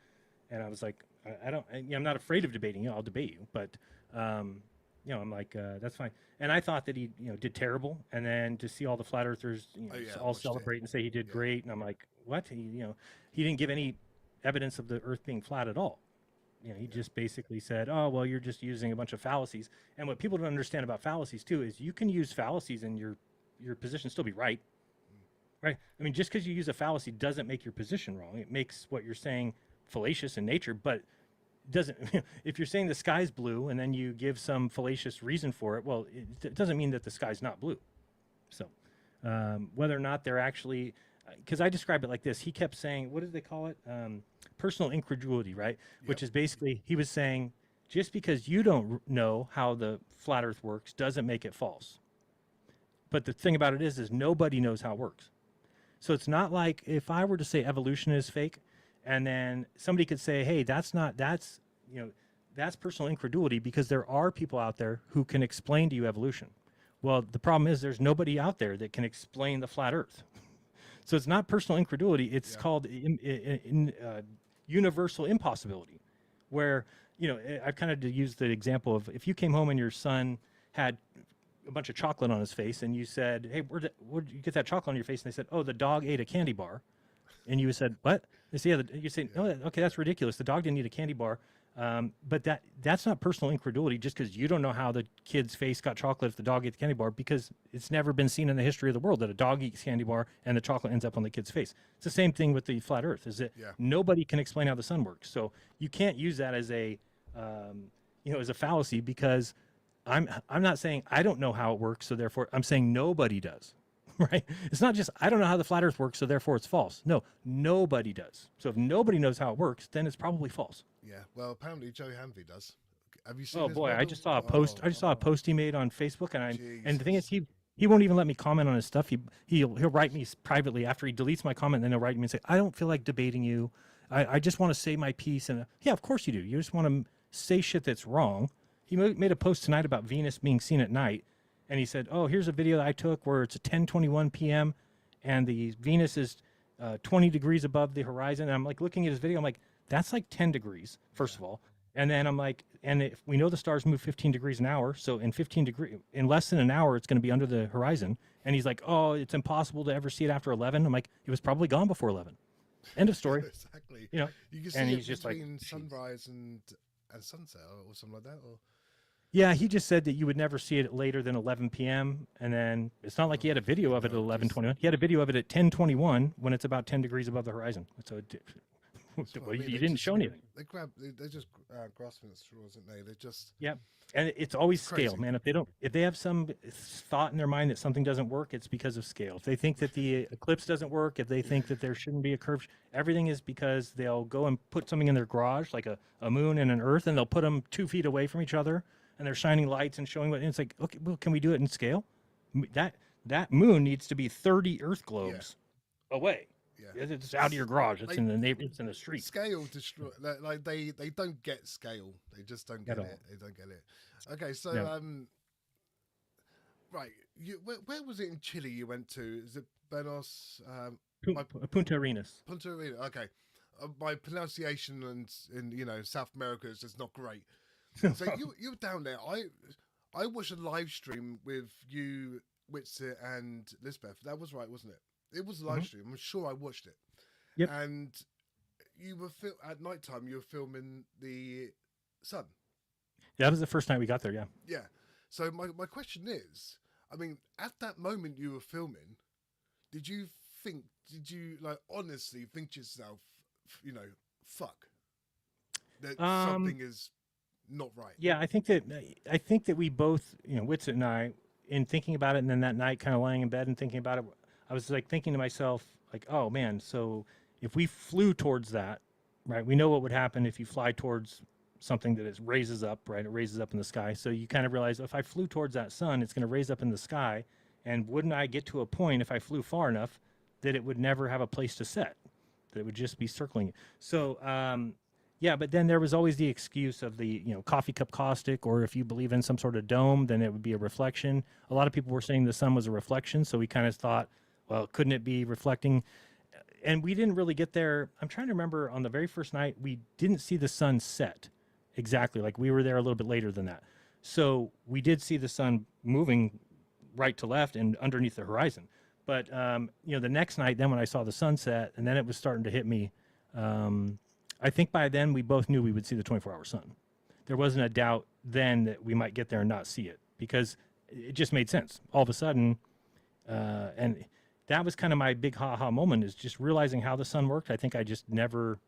And I was like, I'm not afraid of debating you. I'll debate you, but I'm like, that's fine. And I thought that he, did terrible, and then to see all the flat earthers, all celebrate and say he did great, and I'm like, what? He didn't give any evidence of the Earth being flat at all. He just basically said, oh, well, you're just using a bunch of fallacies. And what people don't understand about fallacies too is you can use fallacies and your position still be right. Right? I mean, just because you use a fallacy doesn't make your position wrong. It makes what you're saying fallacious in nature, but doesn't. If you're saying the sky's blue and then you give some fallacious reason for it, well, it doesn't mean that the sky's not blue. So whether or not they're actually, because I describe it like this, he kept saying, what did they call it? Personal incredulity, right? Yep. Which is basically, he was saying, just because you don't know how the flat earth works doesn't make it false. But the thing about it is nobody knows how it works. So it's not like if I were to say evolution is fake, and then somebody could say, hey, that's personal incredulity, because there are people out there who can explain to you evolution. Well, the problem is there's nobody out there that can explain the flat earth. So it's not personal incredulity. It's called universal impossibility, where, I've kind of used the example of if you came home and your son had a bunch of chocolate on his face and you said, hey, where'd you get that chocolate on your face? And they said, oh, the dog ate a candy bar. And you said, what? They say, yeah, you say, no, okay, that's ridiculous. The dog didn't eat a candy bar. But that's not personal incredulity just because you don't know how the kid's face got chocolate if the dog ate the candy bar, because it's never been seen in the history of the world that a dog eats candy bar and the chocolate ends up on the kid's face. It's the same thing with the flat earth, is that nobody can explain how the sun works. So you can't use that as a fallacy, because I'm not saying I don't know how it works, so therefore I'm saying nobody does. Right? It's not just I don't know how the flat earth works, so therefore it's false. No, nobody does. So if nobody knows how it works, then it's probably false. Yeah. Well, apparently Joe Hanvey does. Have you seen? Oh his boy, model? I just saw a post. I just saw a post he made on Facebook, and the thing is, Jesus. he won't even let me comment on his stuff. He'll write me privately after he deletes my comment, and then he'll write me and say, I don't feel like debating you. I just want to say my piece. And yeah, of course you do. You just want to say shit that's wrong. He made a post tonight about Venus being seen at night. And he said, oh, here's a video that I took where it's at 10:21 p.m. and the Venus is 20 degrees above the horizon. And I'm like looking at his video. I'm like, that's like 10 degrees, first of all. And then I'm like, and if we know the stars move 15 degrees an hour, so in less than an hour, it's going to be under the horizon. And he's like, oh, it's impossible to ever see it after 11. I'm like, it was probably gone before 11. End of story. Exactly. You can see and it he's just between like, sunrise and sunset or something like that. Or yeah, he just said that you would never see it later than 11 p.m. And then it's not like he had a video of it at 11:21. He had a video of it at 10:21 when it's about 10 degrees above the horizon. So That's what I Well, mean. you They didn't just show anything. They grab. They're just grasping at straws, aren't they? They're just. Yep. And it's always It's scale, crazy. man. If they have some thought in their mind that something doesn't work, it's because of scale. If they think that the eclipse doesn't work, if they think that there shouldn't be a curve, everything is because they'll go and put something in their garage, like a moon and an earth, and they'll put them 2 feet away from each other, and they're shining lights and showing what. And it's like, okay, well, can we do it in scale? That moon needs to be 30 Earth globes away. Yeah. It's out of your garage. It's Like, in the neighbor. It's in the street. Scale destroy. Like they don't get scale. They just don't get At all. it. They don't get it. Okay, so Yeah. right. Where was it in Chile you went to? Is it Buenos? Punta Arenas. Punta Arena. Okay. My pronunciation in South America is just not great. So you were down there. I watched a live stream with you, Witzer, and Lisbeth. That was right, wasn't it? It was a live stream. I'm sure I watched it. Yep. And you were at night time. You were filming the sun. Yeah, that was the first night we got there. Yeah. Yeah. So my question is, I mean, at that moment you were filming, did you like honestly think to yourself, fuck, that something is not right? Yeah, I think that we both, Witsit and I, in thinking about it, and then that night, kind of lying in bed and thinking about it, I was like thinking to myself, like, oh man, so if we flew towards that, right? We know what would happen if you fly towards something that raises up, right? It raises up in the sky. So you kind of realize if I flew towards that sun, it's going to raise up in the sky, and wouldn't I get to a point if I flew far enough that it would never have a place to set, that it would just be circling it. So yeah, but then there was always the excuse of the coffee cup caustic, or if you believe in some sort of dome, then it would be a reflection. A lot of people were saying the sun was a reflection, so we kind of thought, well, couldn't it be reflecting? And we didn't really get there. I'm trying to remember, on the very first night, we didn't see the sun set exactly. Like, we were there a little bit later than that. So we did see the sun moving right to left and underneath the horizon. But, the next night, then when I saw the sunset, and then it was starting to hit me, I think by then we both knew we would see the 24-hour sun. There wasn't a doubt then that we might get there and not see it, because it just made sense. All of a sudden, and that was kind of my big ha-ha moment, is just realizing how the sun worked. I think I just never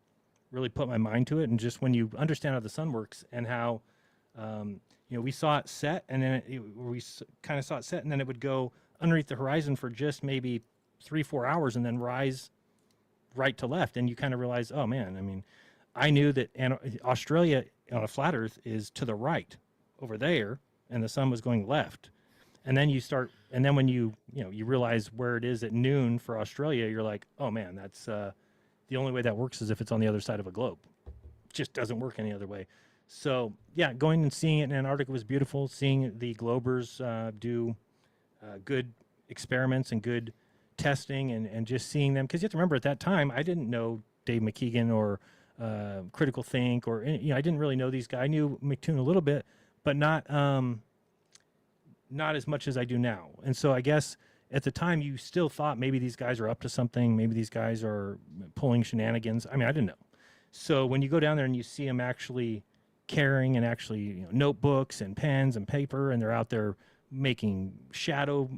really put my mind to it. And just when you understand how the sun works and how, we saw it set, and then we kind of saw it set, and then it would go underneath the horizon for just maybe 3-4 hours and then rise right to left. And you kind of realize, oh man, I mean, I knew that Australia on a flat earth is to the right over there, and the sun was going left. And then when you realize where it is at noon for Australia, you're like, oh man, that's the only way that works is if it's on the other side of a globe. It just doesn't work any other way. So yeah, going and seeing it in Antarctica was beautiful. Seeing the Globers do good experiments and good testing, and just seeing them, because you have to remember, at that time I didn't know Dave McKeegan or Critical Think, or I didn't really know these guys. I knew McToon a little bit, but not as much as I do now. And so I guess at the time you still thought maybe these guys are up to something, maybe these guys are pulling shenanigans. I mean, I didn't know. So when you go down there and you see them actually carrying, and actually notebooks and pens and paper, and they're out there making shadow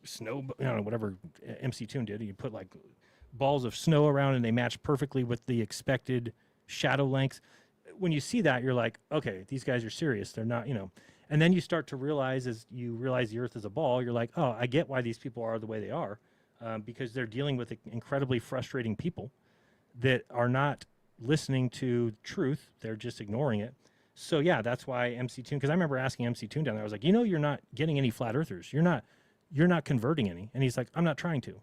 snow, whatever MC Toon did. You put like balls of snow around, and they match perfectly with the expected shadow length. When you see that, you're like, okay, these guys are serious. They're not, And then you start to realize, as you realize the Earth is a ball, you're like, oh, I get why these people are the way they are, because they're dealing with incredibly frustrating people that are not listening to truth. They're just ignoring it. So yeah, that's why MC Toon, because I remember asking MC Toon down there, I was like, you're not getting any flat earthers. You're not converting any. And he's like, I'm not trying to.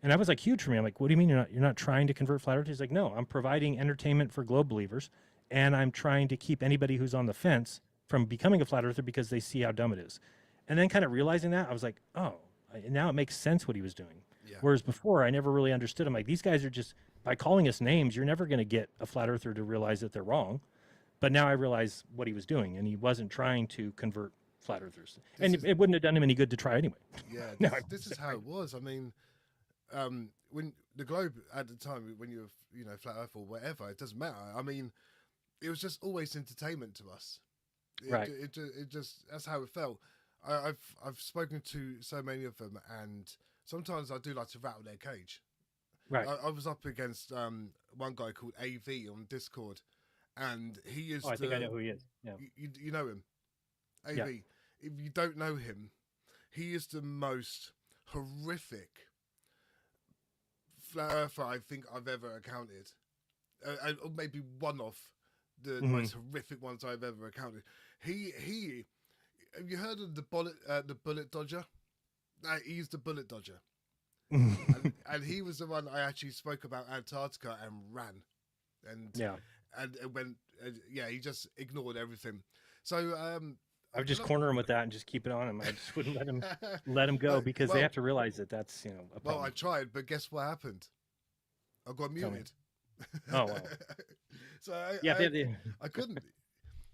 And that was like huge for me. I'm like, what do you mean you're not trying to convert flat earthers? He's like, no, I'm providing entertainment for globe believers, and I'm trying to keep anybody who's on the fence from becoming a flat earther because they see how dumb it is. And then kind of realizing that, I was like, oh, now it makes sense what he was doing. Yeah. Whereas before, I never really understood. I'm like, these guys are just, by calling us names, you're never going to get a flat earther to realize that they're wrong. But now I realize what he was doing, and he wasn't trying to convert flat earthers. It wouldn't have done him any good to try anyway. Yeah, this is how it was. I mean, when the globe at the time, when you were, flat earth or whatever, it doesn't matter. I mean, it was just always entertainment to us. It just, that's how it felt. I've spoken to so many of them, and sometimes I do like to rattle their cage. Right. I was up against one guy called AV on Discord, and he is Oh, I think I know who he is. Yeah. you know him, AV. Yeah. If you don't know him, he is the most horrific flat earther I think I've ever encountered, or maybe one of the most horrific ones I've ever encountered. He have you heard of the bullet dodger? He's the bullet dodger. and he was the one I actually spoke about Antarctica and ran, and Yeah. and when he just ignored everything. So I would just corner him with that and just keep it on him. I just wouldn't let him go because they have to realize that that's, you know, a problem. Well, I tried, but guess what happened? I got muted. Oh, wow. So I couldn't.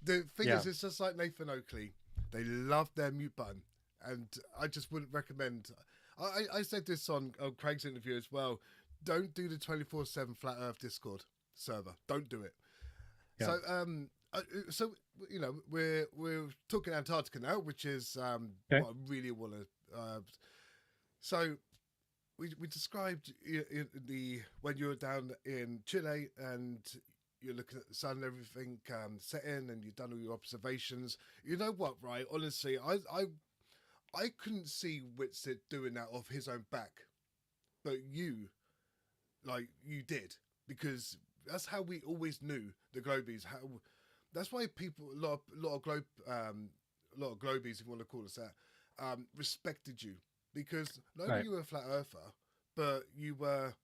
The thing is, it's just like Nathan Oakley. They love their mute button, and I just wouldn't recommend. I said this on Craig's interview as well. Don't do the 24/7 Flat Earth Discord server. Don't do it. Yeah. So you know we're talking Antarctica now, which is Okay. what I really want to. So we described when you were down in Chile and you're looking at the sun and everything setting, and you've done all your observations. You know what, right? Honestly, I couldn't see Whitsitt doing that off his own back, but you did, because that's how we always knew the Globies. That's why people, a lot of Globies, if you want to call us that, respected you, because not only you were a flat earther, but you were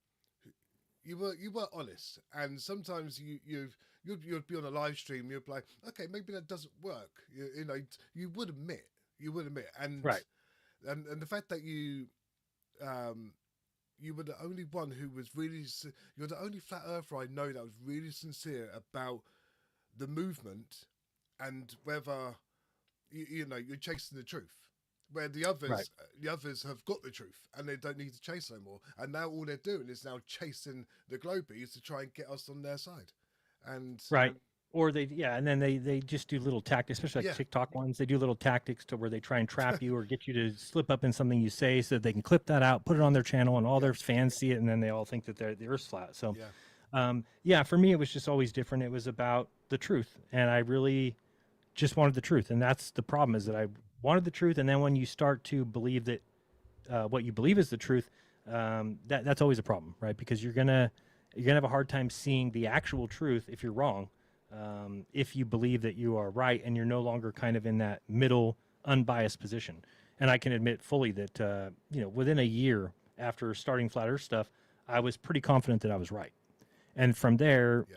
honest. And sometimes you'd be on a live stream, you'd be like, okay, maybe that doesn't work. You know, you would admit, and and the fact that you were the only one who was really, you're the only flat earther I know that was really sincere about the movement and whether you know you're chasing the truth. Where the others have got the truth and they don't need to chase no more. And now all they're doing is now chasing the Globies to try and get us on their side. And or and then they just do little tactics, especially like TikTok ones. They do little tactics to where they try and trap you or get you to slip up in something you say so that they can clip that out, put it on their channel, and all their fans see it, and then they all think that the Earth's flat. So, for me, it was just always different. It was about the truth, and I really just wanted the truth, and that's the problem, is that I wanted the truth, and then when you start to believe that what you believe is the truth, that's always a problem, right? Because you're gonna have a hard time seeing the actual truth if you're wrong. If you believe that you are right and you're no longer kind of in that middle unbiased position. And I can admit fully that, within a year after starting Flat Earth stuff, I was pretty confident that I was right. And from there,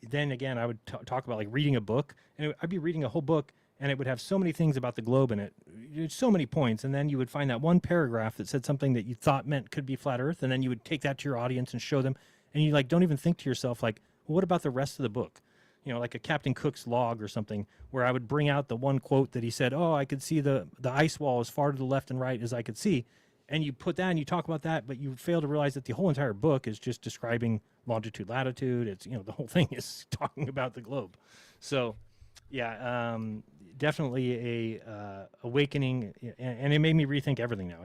then again, I would talk about like reading a book, and I'd be reading a whole book and it would have so many things about the globe in it, so many points. And then you would find that one paragraph that said something that you thought meant could be flat Earth. And then you would take that to your audience and show them. And you don't even think to yourself, well, what about the rest of the book? Like a Captain Cook's log or something, where I would bring out the one quote that he said, I could see the ice wall as far to the left and right as I could see. And you put that and you talk about that, but you fail to realize that the whole entire book is just describing longitude, latitude. It's, the whole thing is talking about the globe. So, definitely a awakening, and it made me rethink everything now.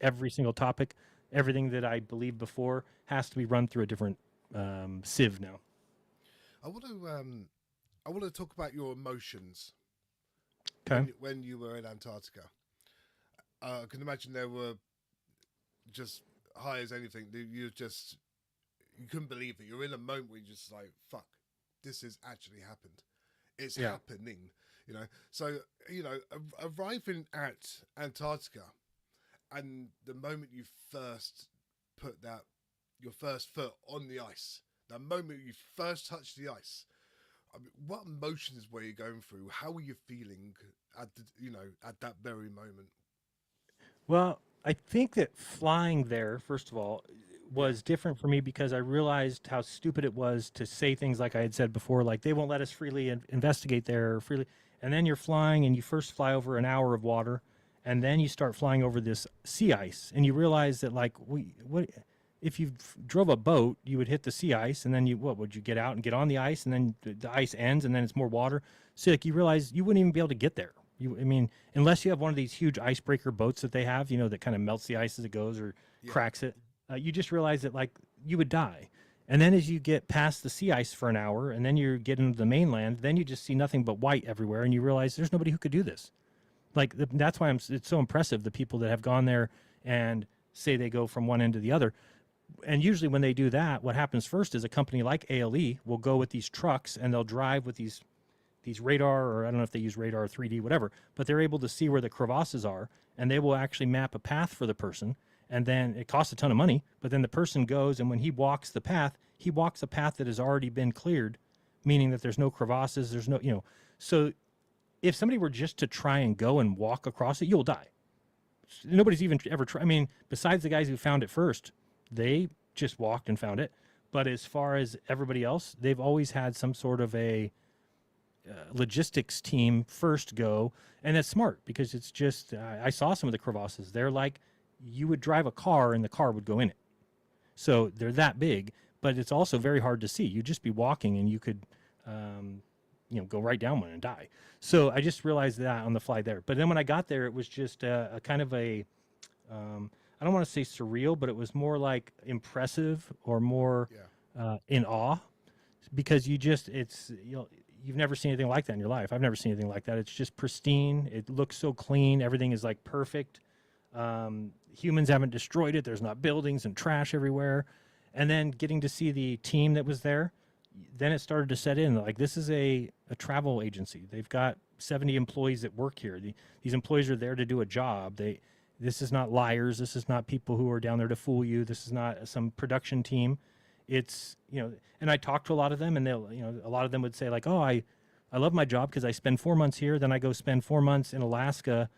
Every single topic, everything that I believed before has to be run through a different sieve now. I want to talk about your emotions. Okay. When you were in Antarctica, I can imagine they were just high as anything. You couldn't believe it. You're in a moment where you're just like, fuck, this has actually happened. It's happening, So, arriving at Antarctica, and the moment you first put your first foot on the ice, the moment you first touched the ice, I mean, what emotions were you going through? How were you feeling at that very moment? Well, I think that flying there, first of all, was different for me because I realized how stupid it was to say things like I had said before, like they won't let us freely investigate there freely. And then you're flying and you first fly over an hour of water, and then you start flying over this sea ice, and you realize that if you drove a boat, you would hit the sea ice, and then would you get out and get on the ice, and then the ice ends, and then it's more water. So you realize you wouldn't even be able to get there. Unless you have one of these huge icebreaker boats that they have, that kind of melts the ice as it goes or cracks it. you just realize that like you would die. And then as you get past the sea ice for an hour and then you get into the mainland, then you just see nothing but white everywhere and you realize there's nobody who could do this. Like that's why it's so impressive, the people that have gone there and say they go from one end to the other. And usually when they do that, what happens first is a company like ALE will go with these trucks and they'll drive with these radar, or I don't know if they use radar or 3D, whatever, but they're able to see where the crevasses are and they will actually map a path for the person. And then it costs a ton of money, but then the person goes and when he walks the path, he walks a path that has already been cleared, meaning that there's no crevasses, there's no, so if somebody were just to try and go and walk across it, you'll die. Nobody's even ever tried. I mean, besides the guys who found it first, they just walked and found it. But as far as everybody else, they've always had some sort of a logistics team first go. And that's smart because it's just, I saw some of the crevasses. They're like, you would drive a car and the car would go in it. So they're that big, but it's also very hard to see. You'd just be walking and you could, go right down one and die. So I just realized that on the fly there. But then when I got there, it was just a kind of a, I don't want to say surreal, but it was more like impressive or more in awe because you've never seen anything like that in your life. I've never seen anything like that. It's just pristine. It looks so clean. Everything is like perfect. Humans haven't destroyed it. There's not buildings and trash everywhere. And then getting to see the team that was there, then it started to set in. Like, this is a travel agency. They've got 70 employees that work here. These employees are there to do a job. This is not liars. This is not people who are down there to fool you. This is not some production team. It's, and I talked to a lot of them and they'll, a lot of them would say like, oh, I love my job because I spend 4 months here. Then I go spend 4 months in Alaska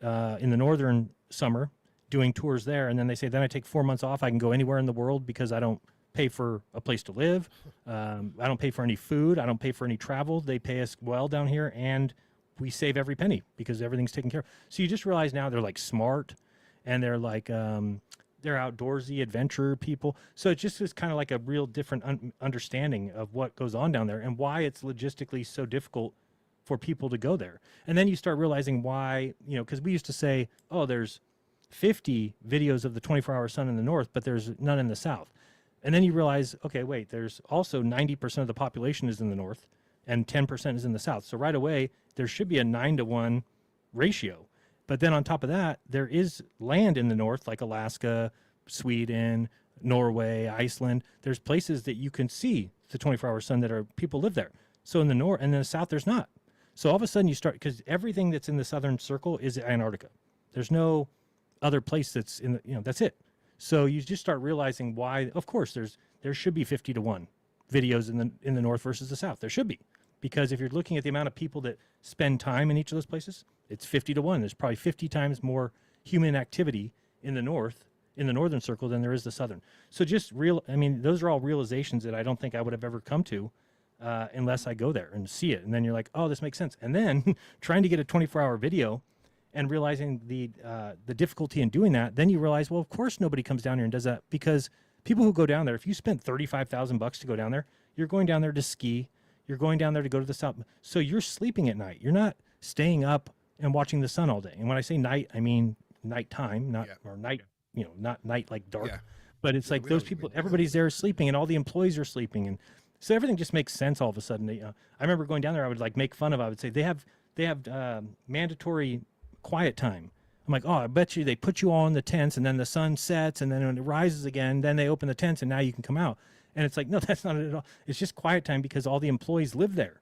in the northern summer doing tours there. And then they say, then I take 4 months off. I can go anywhere in the world because I don't pay for a place to live. I don't pay for any food. I don't pay for any travel. They pay us well down here and we save every penny because everything's taken care of. So you just realize now they're like smart and they're like, they're outdoorsy adventure people. So it just is kind of like a real different understanding of what goes on down there and why it's logistically so difficult for people to go there. And then you start realizing why, because we used to say, oh, there's 50 videos of the 24-hour sun in the north, but there's none in the south. And then you realize, okay, wait, there's also 90% of the population is in the north and 10% is in the south. So right away, there should be a 9-to-1 ratio. But then on top of that, there is land in the north, like Alaska, Sweden, Norway, Iceland. There's places that you can see the 24-hour sun that people live there. So in the north and in the south, there's not. So all of a sudden you start, because everything that's in the southern circle is Antarctica. There's no other place that's in the, that's it. So you just start realizing why, of course, there should be 50-to-1 videos in the north versus the south. There should be. Because if you're looking at the amount of people that spend time in each of those places, it's 50-to-1. There's probably 50 times more human activity in the northern circle than there is the southern. So those are all realizations that I don't think I would have ever come to unless I go there and see it. And then you're like, oh, this makes sense. And then trying to get a 24-hour video and realizing the difficulty in doing that, then you realize, well, of course nobody comes down here and does that because people who go down there, if you spent $35,000 to go down there, you're going down there to ski. You're going down there to go to the south. So you're sleeping at night. You're not staying up and watching the sun all day. And when I say night, I mean nighttime, or night, not night like dark. Yeah. But it's like those people, everybody's there sleeping and all the employees are sleeping. And so everything just makes sense all of a sudden. I remember going down there, I would like make fun of, I would say, they have mandatory quiet time. I'm like, oh, I bet you they put you all in the tents and then the sun sets and then when it rises again, then they open the tents and now you can come out. And it's like, no, that's not it at all. It's just quiet time because all the employees live there.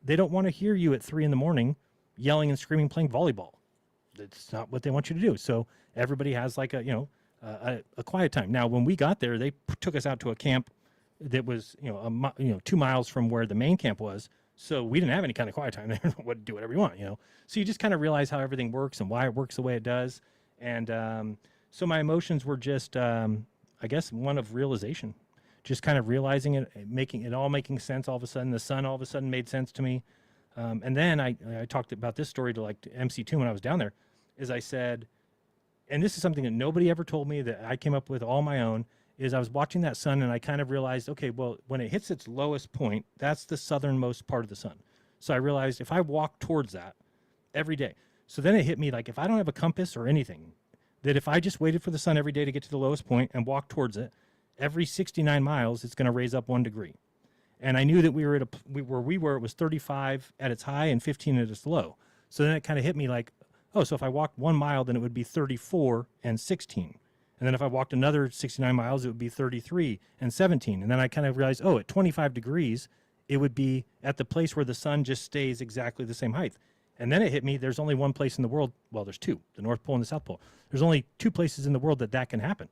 They don't want to hear you at 3 a.m. yelling and screaming, playing volleyball. That's not what they want you to do. So everybody has like a quiet time. Now, when we got there, they took us out to a camp that was, 2 miles from where the main camp was. So we didn't have any kind of quiet time there. What do whatever you want, So you just kind of realize how everything works and why it works the way it does. And so my emotions were just, I guess, one of realization. Just kind of realizing it, making sense all of a sudden. The sun all of a sudden made sense to me. And then I talked about this story to MC2 when I was down there, is I said, and this is something that nobody ever told me that I came up with all my own, is I was watching that sun and I kind of realized, okay, well, when it hits its lowest point, that's the southernmost part of the sun. So I realized if I walk towards that every day, so then it hit me like if I don't have a compass or anything, that if I just waited for the sun every day to get to the lowest point and walked towards it, every 69 miles, it's going to raise up 1 degree. And I knew that we were at where we were, it was 35 at its high and 15 at its low. So then it kind of hit me like, oh, so if I walked 1 mile, then it would be 34 and 16. And then if I walked another 69 miles, it would be 33 and 17. And then I kind of realized, oh, at 25 degrees, it would be at the place where the sun just stays exactly the same height. And then it hit me, there's only one place in the world, well, there's two, the North Pole and the South Pole. There's only 2 places in the world that can happen.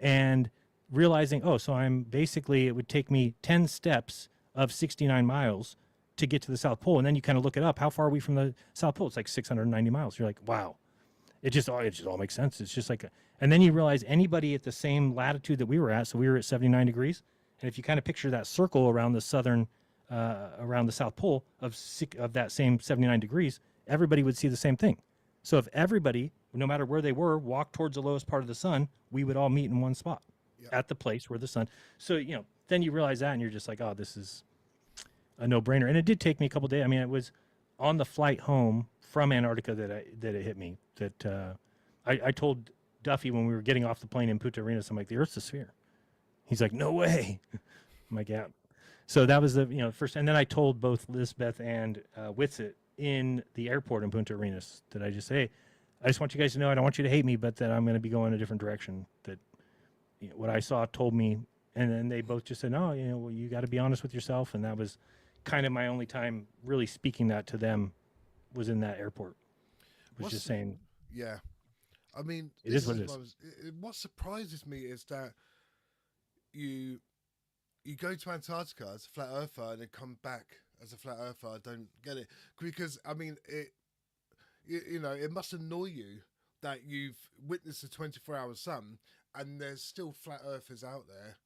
And realizing, oh, so I'm basically, it would take me 10 steps of 69 miles to get to the South Pole. And then you kind of look it up. How far are we from the South Pole? It's like 690 miles. You're like, wow. It just all makes sense. It's just like, and then you realize anybody at the same latitude that we were at, so we were at 79 degrees. And if you kind of picture that circle around the around the South Pole of that same 79 degrees, everybody would see the same thing. So if everybody, no matter where they were, walked towards the lowest part of the sun, we would all meet in one spot at the place where the sun. So, then you realize that and you're just like, oh, this is a no-brainer. And it did take me a couple days. I mean, it was on the flight home from Antarctica that it hit me. That I told Duffy when we were getting off the plane in Punta Arenas, I'm like, the Earth's a sphere. He's like, no way. I'm like, yeah. So that was the first, and then I told both Lisbeth and Whitsett in the airport in Punta Arenas that I just say, hey, I just want you guys to know I don't want you to hate me, but that I'm going to be going a different direction. That what I saw told me, and then they both just said, no, well, you got to be honest with yourself, and that was kind of my only time really speaking that to them was in that airport. Was just saying, yeah. I mean, it is what it is. What surprises me is that you go to Antarctica as a flat earther and then come back as a flat earther. I don't get it, because I mean it must annoy you that you've witnessed the 24-hour sun and there's still flat earthers out there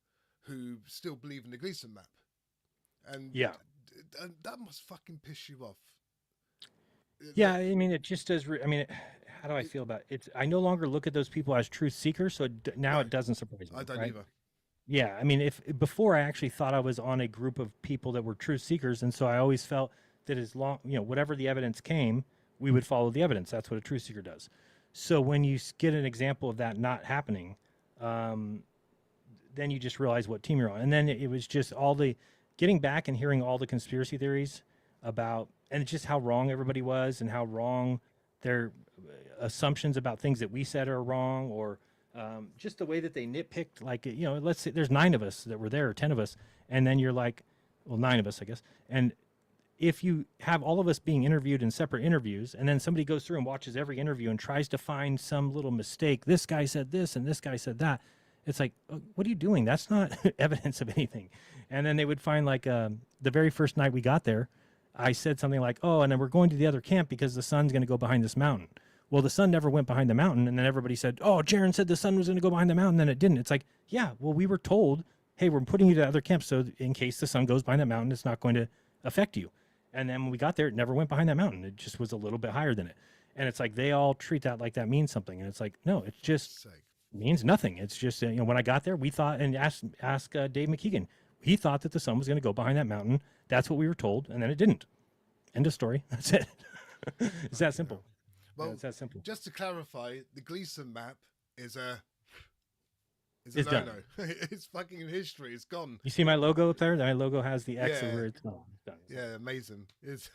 who still believe in the Gleason map, and that must fucking piss you off. Yeah, I mean, it just does. How do I feel about it? I no longer look at those people as truth seekers, so now it doesn't surprise me. I don't either. Yeah, I mean, if before I actually thought I was on a group of people that were truth seekers, and so I always felt that as long, whatever the evidence came, we would follow the evidence. That's what a truth seeker does. So when you get an example of that not happening, then you just realize what team you're on. And then it was just all the getting back and hearing all the conspiracy theories about, and it's just how wrong everybody was and how wrong their assumptions about things that we said are wrong, or just the way that they nitpicked, like, let's say there's 9 of us that were there, or 10 of us, and then you're like, well, 9 of us, I guess. And if you have all of us being interviewed in separate interviews, and then somebody goes through and watches every interview and tries to find some little mistake, this guy said this and this guy said that, it's like, what are you doing? That's not evidence of anything. And then they would find, like, the very first night we got there, I said something like, oh, and then we're going to the other camp because the sun's going to go behind this mountain. Well, the sun never went behind the mountain, and then everybody said, oh, Jeran said the sun was going to go behind the mountain, then it didn't. It's like, yeah, well, we were told, hey, we're putting you to other camps, so in case the sun goes behind that mountain, it's not going to affect you. And then when we got there, it never went behind that mountain. It just was a little bit higher than it. And it's like they all treat that like that means something. And it's like, no, it just means nothing. It's just, when I got there, we thought, and ask Dave McKeegan, he thought that the sun was going to go behind that mountain. That's what we were told, and then it didn't. End of story. That's it. It's that simple. Well, it's that simple. Just to clarify, the Gleason map is It's no-no. done. It's fucking in history. It's gone. You see my logo up there? My logo has the X over it. Oh, it's done. Yeah, amazing. It's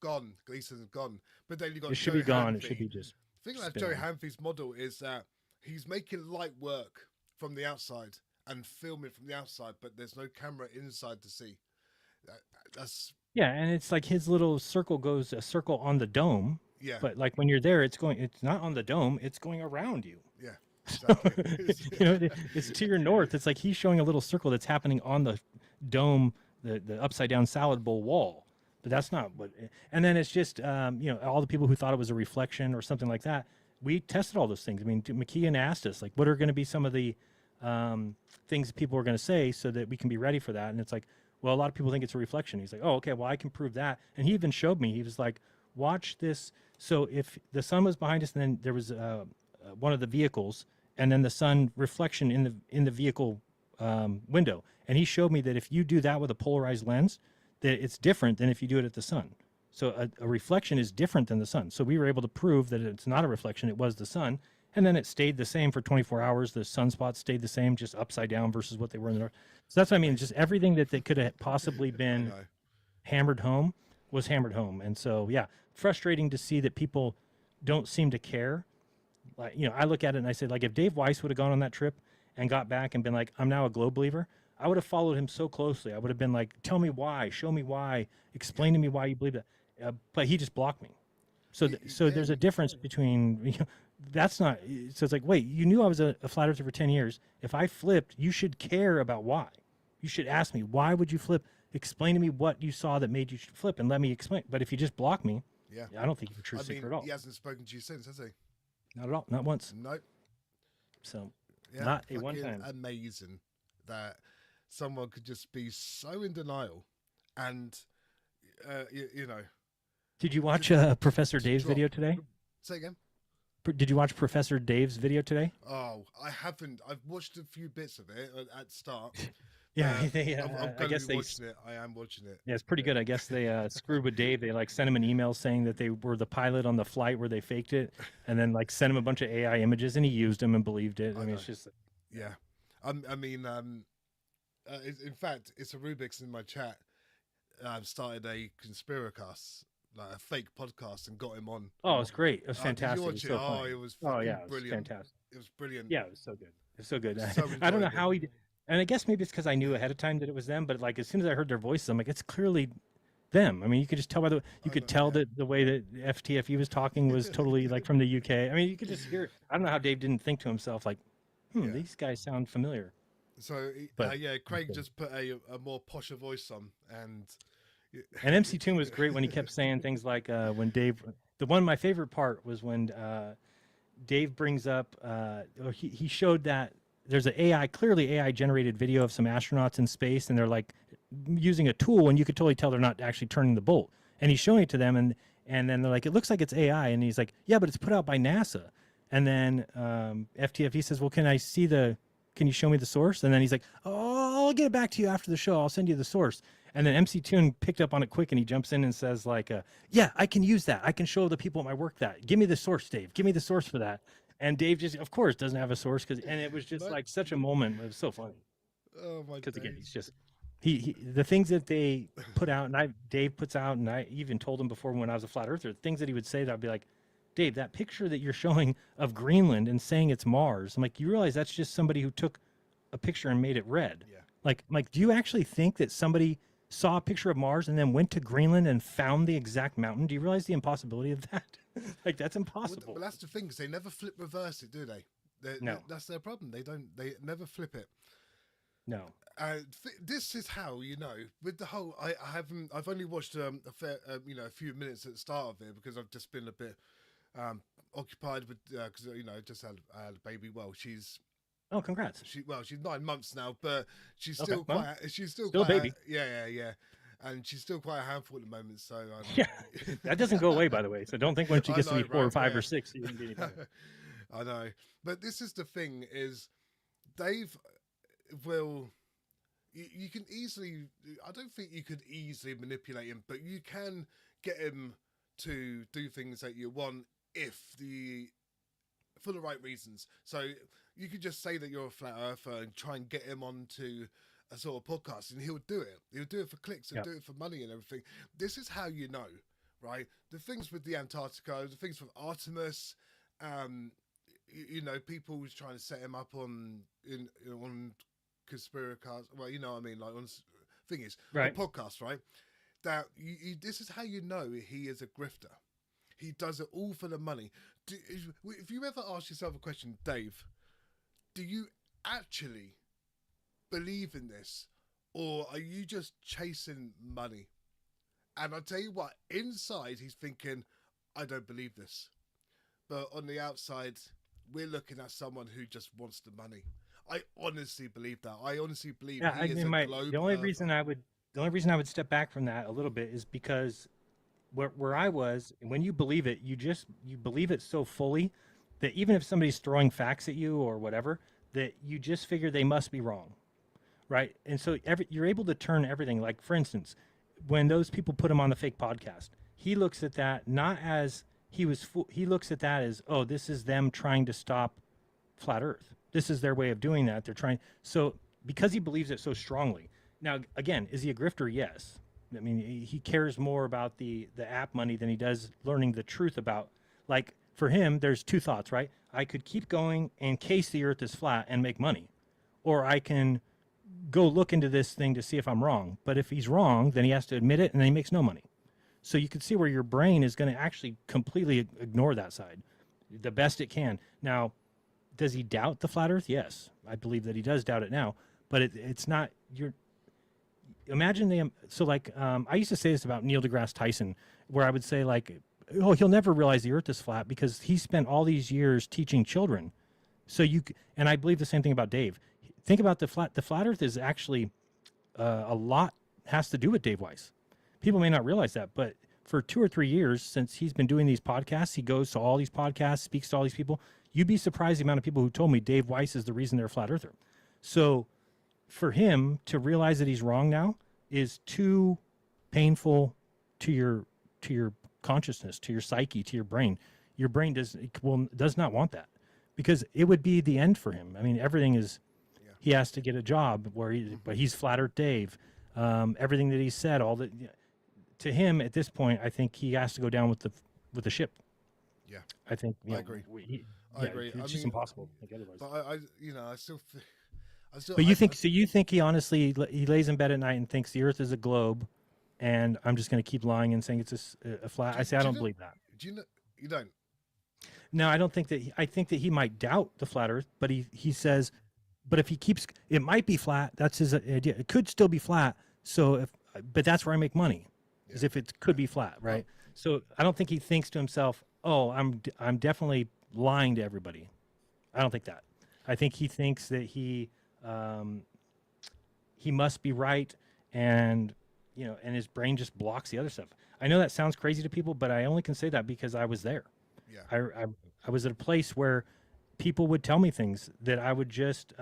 gone. Gleason's gone. But then you got. It should be gone. It should be just. The thing about Joe Hanfi's model is that he's making light work from the outside and filming from the outside, but there's no camera inside to see. That's. Yeah, and it's like his little circle goes a circle on the dome. Yeah. But like when you're there, it's not on the dome. It's going around you. Yeah. Exactly. It's to your north. It's like he's showing a little circle that's happening on the dome, the upside down salad bowl wall. But that's not what. And then it's just all the people who thought it was a reflection or something like that. We tested all those things. I mean, McKeon asked us, like, what are going to be some of the things people are going to say so that we can be ready for that. And it's like, well, a lot of people think it's a reflection. He's like, oh, okay, well, I can prove that. And he even showed me. He was like, watch this. So if the sun was behind us, and then there was one of the vehicles, and then the sun reflection in the vehicle window, and he showed me that if you do that with a polarized lens, that it's different than if you do it at the sun. So a reflection is different than the sun. So we were able to prove that it's not a reflection; it was the sun. and then it stayed the same for 24 hours. The sunspots stayed the same, just upside down versus what they were in the north. So that's what I mean. Just everything that they could have possibly been know. hammered home was hammered home. And so, yeah, frustrating to see that people don't seem to care. Like, you know, I look at it and I say, like, if Dave Weiss would have gone on that trip and got back and been like, I'm now a globe believer, I would have followed him so closely. I would have been like, tell me why, show me why, explain to me why you believe that. But he just blocked me. So, so there's a difference between, you know, that's not, so it's like, wait, you knew I was a flat earther for 10 years. If I flipped, you should care about why. You should ask me, why would you flip? Explain to me what you saw that made you flip and let me explain. But if you just block me, Yeah. I don't think you're a true seeker at all. He hasn't spoken to you since, has he? Not at all. Not once. Nope. So, Yeah, not a one fucking time. Amazing that someone could just be so in denial and, you know. Did you watch Professor Dave's video today? Say again? Did you watch Professor Dave's video today? Oh, I haven't. I've watched a few bits of it at the start. Yeah, I'm I guess they. watching it. I am watching it. Yeah, it's pretty good. I guess they screwed with Dave. They like sent him an email saying that they were the pilot on the flight where they faked it, and then like sent him a bunch of AI images, and he used them and believed it. I mean, it's just. Yeah, I mean, in fact, it's a Rubik's in my chat. I've started a Conspiracast, like a fake podcast, and got him on. Oh, it's great. It was Did you fantastic. watch It was so Oh, funny. it was Oh fucking yeah, it was brilliant. fantastic. It was brilliant. Yeah, it was so good. It's so good. So I don't know enjoyable. how he did. And I guess maybe it's because I knew ahead of time that it was them. But like as soon as I heard their voices, I'm like, it's clearly them. I mean, you could just tell by the you could tell that the way that FTFE was talking was totally like from the UK. I mean, you could just hear. I don't know how Dave didn't think to himself like, these guys sound familiar. So But- yeah, Craig just put a more posher voice on, and And MC Toon was great when he kept saying things like when Dave. My favorite part was when Dave brings up. He showed that there's an clearly AI generated video of some astronauts in space, and they're like using a tool, and you could totally tell they're not actually turning the bolt. And he's showing it to them, and then they're like, it looks like it's AI, and he's like, yeah, but it's put out by NASA. And then FTFE says, well, can you show me the source? And then he's like, oh, I'll get it back to you after the show. I'll send you the source. And then MC Toon picked up on it quick, and he jumps in and says like, yeah, I can use that. I can show the people at my work that. Give me the source, Dave. Give me the source for that. And Dave just, of course, doesn't have a source and it was just like such a moment. It was so funny. oh my Because again, days. he's just, the things that they put out, and Dave puts out, and I even told him before when I was a flat earther, things that he would say that I'd be like, Dave, that picture that you're showing of Greenland and saying it's Mars, I'm like, you realize that's just somebody who took a picture and made it red. Yeah. Like, do you actually think that somebody saw a picture of Mars and then went to Greenland and found the exact mountain? Do you realize the impossibility of that? Like, that's impossible. Well, that's the thing, 'cause they never flip reverse it, do they? No. That's their problem. They never flip it. No. This is how you know with the whole. I've only watched a few minutes at the start of it because I've just been a bit occupied with because I had a baby. Well, she's Congrats. she's 9 months now, but she's Okay, still well, she's still still a quite baby. yeah, and she's still quite a handful at the moment. So Yeah. That doesn't go away, by the way. So don't think when she I gets to know, be 4 or right, 5 yeah. or 6, you wouldn't be any better. I know, but this is the thing: is Dave will. You can easily. I don't think you could easily manipulate him, but you can get him to do things that you want for the right reasons. So you could just say that you're a flat earther and try and get him onto a sort of podcast, and he'll do it. He'll do it for clicks and Yep. do it for money and everything. This is how you know, right? The things with the Antarctica, the things with Artemis, people was trying to set him up on Conspiracast. Well, you know what I mean, like on thingies, Right. on podcasts, right? That this is how you know he is a grifter. He does it all for the money. If you ever ask yourself a question, Dave, do you actually believe in this, or are you just chasing money? And I'll tell you what, inside he's thinking, I don't believe this. But on the outside, we're looking at someone who just wants the money. I honestly believe that. I honestly believe Yeah, he is a globe the only earther. reason I would step back from that a little bit is because where I was, when you believe it, you believe it so fully that even if somebody's throwing facts at you or whatever, that you just figure they must be wrong, right? And so you're able to turn everything. Like for instance, when those people put him on the fake podcast, he looks at that not as he looks at that as, oh, this is them trying to stop flat Earth. This is their way of doing that. They're trying. So because he believes it so strongly. Now, again, is he a grifter? Yes. I mean, he cares more about the app money than he does learning the truth about. Like for him, there's two thoughts, right? I could keep going in case the Earth is flat and make money, or I can go look into this thing to see if I'm wrong. But if he's wrong, then he has to admit it, and then he makes no money. So you can see where your brain is going to actually completely ignore that side the best it can. Now, does he doubt the flat Earth? Yes, I believe that he does doubt it now. But it's not your. Imagine the so like I used to say this about Neil deGrasse Tyson, where I would say like, oh, he'll never realize the Earth is flat because he spent all these years teaching children. So and I believe the same thing about Dave. Think about the flat Earth is actually a lot has to do with Dave Weiss. People may not realize that, but for 2 or 3 years since he's been doing these podcasts, he goes to all these podcasts, speaks to all these people. You'd be surprised the amount of people who told me Dave Weiss is the reason they're a flat earther. So for him to realize that he's wrong now is too painful to your consciousness, to your psyche, to your brain. Your brain does not want that, because it would be the end for him. I mean, everything is. Yeah. He has to get a job but he's flat Earth Dave. Everything that he said, all that, to him at this point, I think he has to go down with the ship. Yeah, I think. I agree. I agree. It's just impossible. Like otherwise. But I still. But you think he honestly he lays in bed at night and thinks the Earth is a globe, and I'm just going to keep lying and saying it's a flat. I don't believe that. Do you know? You don't. No, I don't think that. I think that he might doubt the flat Earth, but he says, but if he keeps, it might be flat. That's his idea. It could still be flat. So but that's where I make money, is if it could be flat, right? So I don't think he thinks to himself, oh, I'm definitely lying to everybody. I don't think that. I think he thinks that he must be right, and and his brain just blocks the other stuff. I know that sounds crazy to people, but I only can say that because I was there. Yeah. I was at a place where people would tell me things that I would just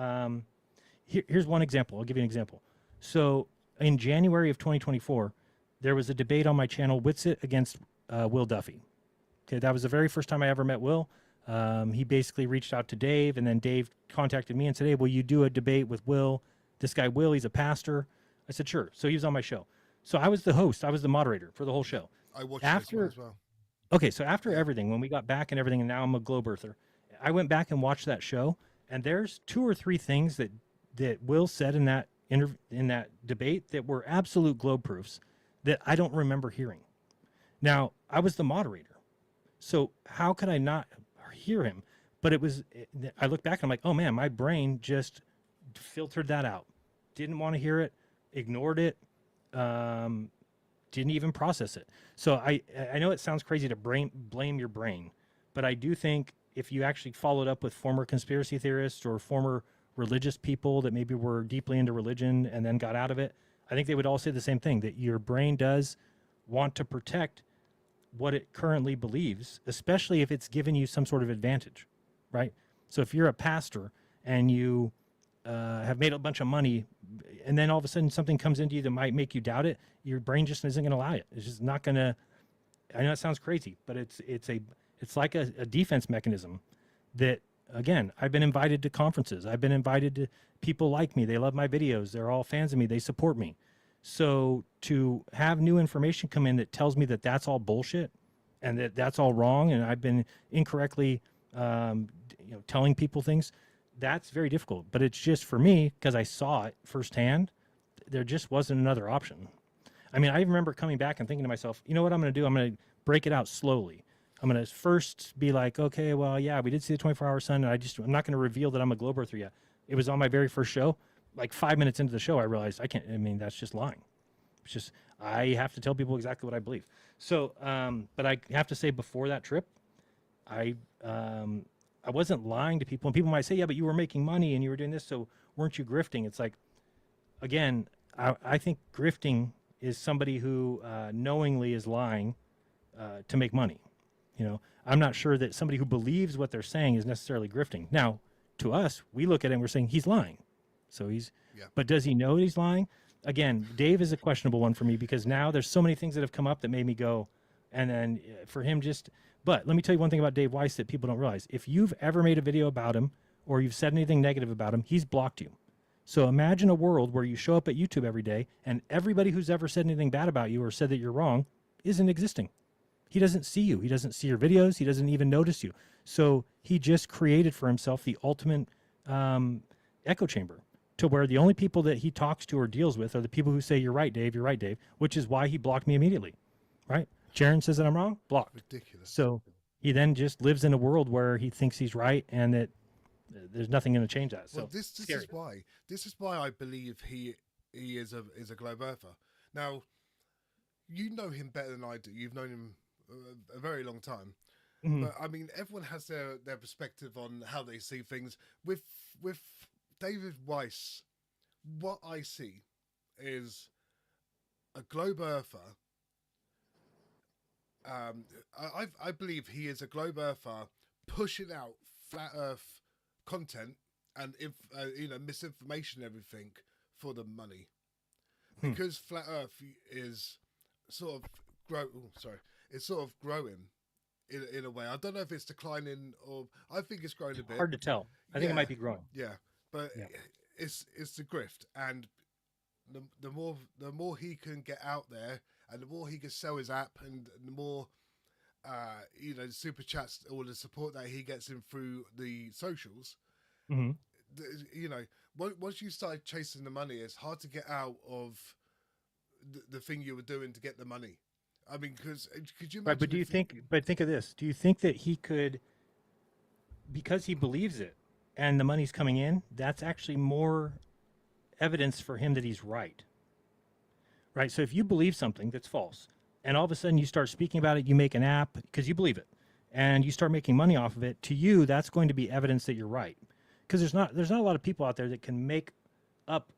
here's one example. I'll give you an example. So in January of 2024, there was a debate on my channel, Witsit against Will Duffy. Okay, that was the very first time I ever met Will. He basically reached out to Dave, and then Dave contacted me and said, hey, will you do a debate with Will? This guy, Will, he's a pastor. I said, sure. So he was on my show. So I was the host. I was the moderator for the whole show. I watched this one as well. Okay, so after everything, when we got back and everything, and now I'm a globe earther, I went back and watched that show, and there's 2 or 3 things that Will said in that debate that were absolute globe proofs that I don't remember hearing. Now, I was the moderator, so how could I not hear him? But I look back and I'm like, oh man, my brain just filtered that out. Didn't want to hear it, ignored it, didn't even process it. So I know it sounds crazy to blame your brain, but I do think if you actually followed up with former conspiracy theorists or former religious people that maybe were deeply into religion and then got out of it, I think they would all say the same thing, that your brain does want to protect what it currently believes, especially if it's given you some sort of advantage, right? So if you're a pastor and you have made a bunch of money, and then all of a sudden something comes into you that might make you doubt it, your brain just isn't going to allow it. It's just not going to. I know it sounds crazy, but it's like a defense mechanism that, again, I've been invited to conferences. I've been invited to people like me. They love my videos. They're all fans of me. They support me. So to have new information come in that tells me that that's all bullshit and that that's all wrong, and I've been incorrectly telling people things, that's very difficult. But it's just, for me, because I saw it firsthand, there just wasn't another option. I mean, I remember coming back and thinking to myself, you know what I'm going to do? I'm going to break it out slowly. I'm going to first be like, okay, well, yeah, we did see the 24-hour sun, and I'm not going to reveal that I'm a globe earther yet. It was on my very first show. Like 5 minutes into the show, I realized that's just lying. It's just, I have to tell people exactly what I believe. So, but I have to say, before that trip, I wasn't lying to people. And people might say, yeah, but you were making money and you were doing this, so weren't you grifting? It's like, again, I think grifting is somebody who knowingly is lying to make money. I'm not sure that somebody who believes what they're saying is necessarily grifting. Now, to us, we look at it and we're saying he's lying. So but does he know he's lying? Again, Dave is a questionable one for me, because now there's so many things that have come up that made me go, And then for him but let me tell you one thing about Dave Weiss that people don't realize. If you've ever made a video about him or you've said anything negative about him, he's blocked you. So imagine a world where you show up at YouTube every day and everybody who's ever said anything bad about you or said that you're wrong isn't existing. He doesn't see you. He doesn't see your videos. He doesn't even notice you. So he just created for himself the ultimate echo chamber to where the only people that he talks to or deals with are the people who say, you're right, Dave, which is why he blocked me immediately, right? Jaren says that I'm wrong, blocked. Ridiculous. So he then just lives in a world where he thinks he's right and that there's nothing going to change that. So well, this is why I believe he is a globe earther. Now, you know him better than I do. You've known him a very long time. Mhm. But I mean, everyone has their perspective on how they see things. With David Weiss, what I see is a globe earther. I believe he is a globe earther pushing out flat Earth content and misinformation, and everything for the money, because flat Earth is sort of growing in a way. I don't know if it's declining or I think it's growing a bit. Hard to tell. I think it might be growing. Yeah, but it's the grift, and the more he can get out there, and the more he can sell his app, and the more super chats, all the support that he gets in through the socials. Mm-hmm. Once you start chasing the money, it's hard to get out of the thing you were doing to get the money. I mean, could you imagine? Right, but think of this. Do you think that he could, because he believes it and the money's coming in, that's actually more evidence for him that he's right. Right? So if you believe something that's false and all of a sudden you start speaking about it, you make an app because you believe it and you start making money off of it, to you, that's going to be evidence that you're right. Because there's not a lot of people out there that can make up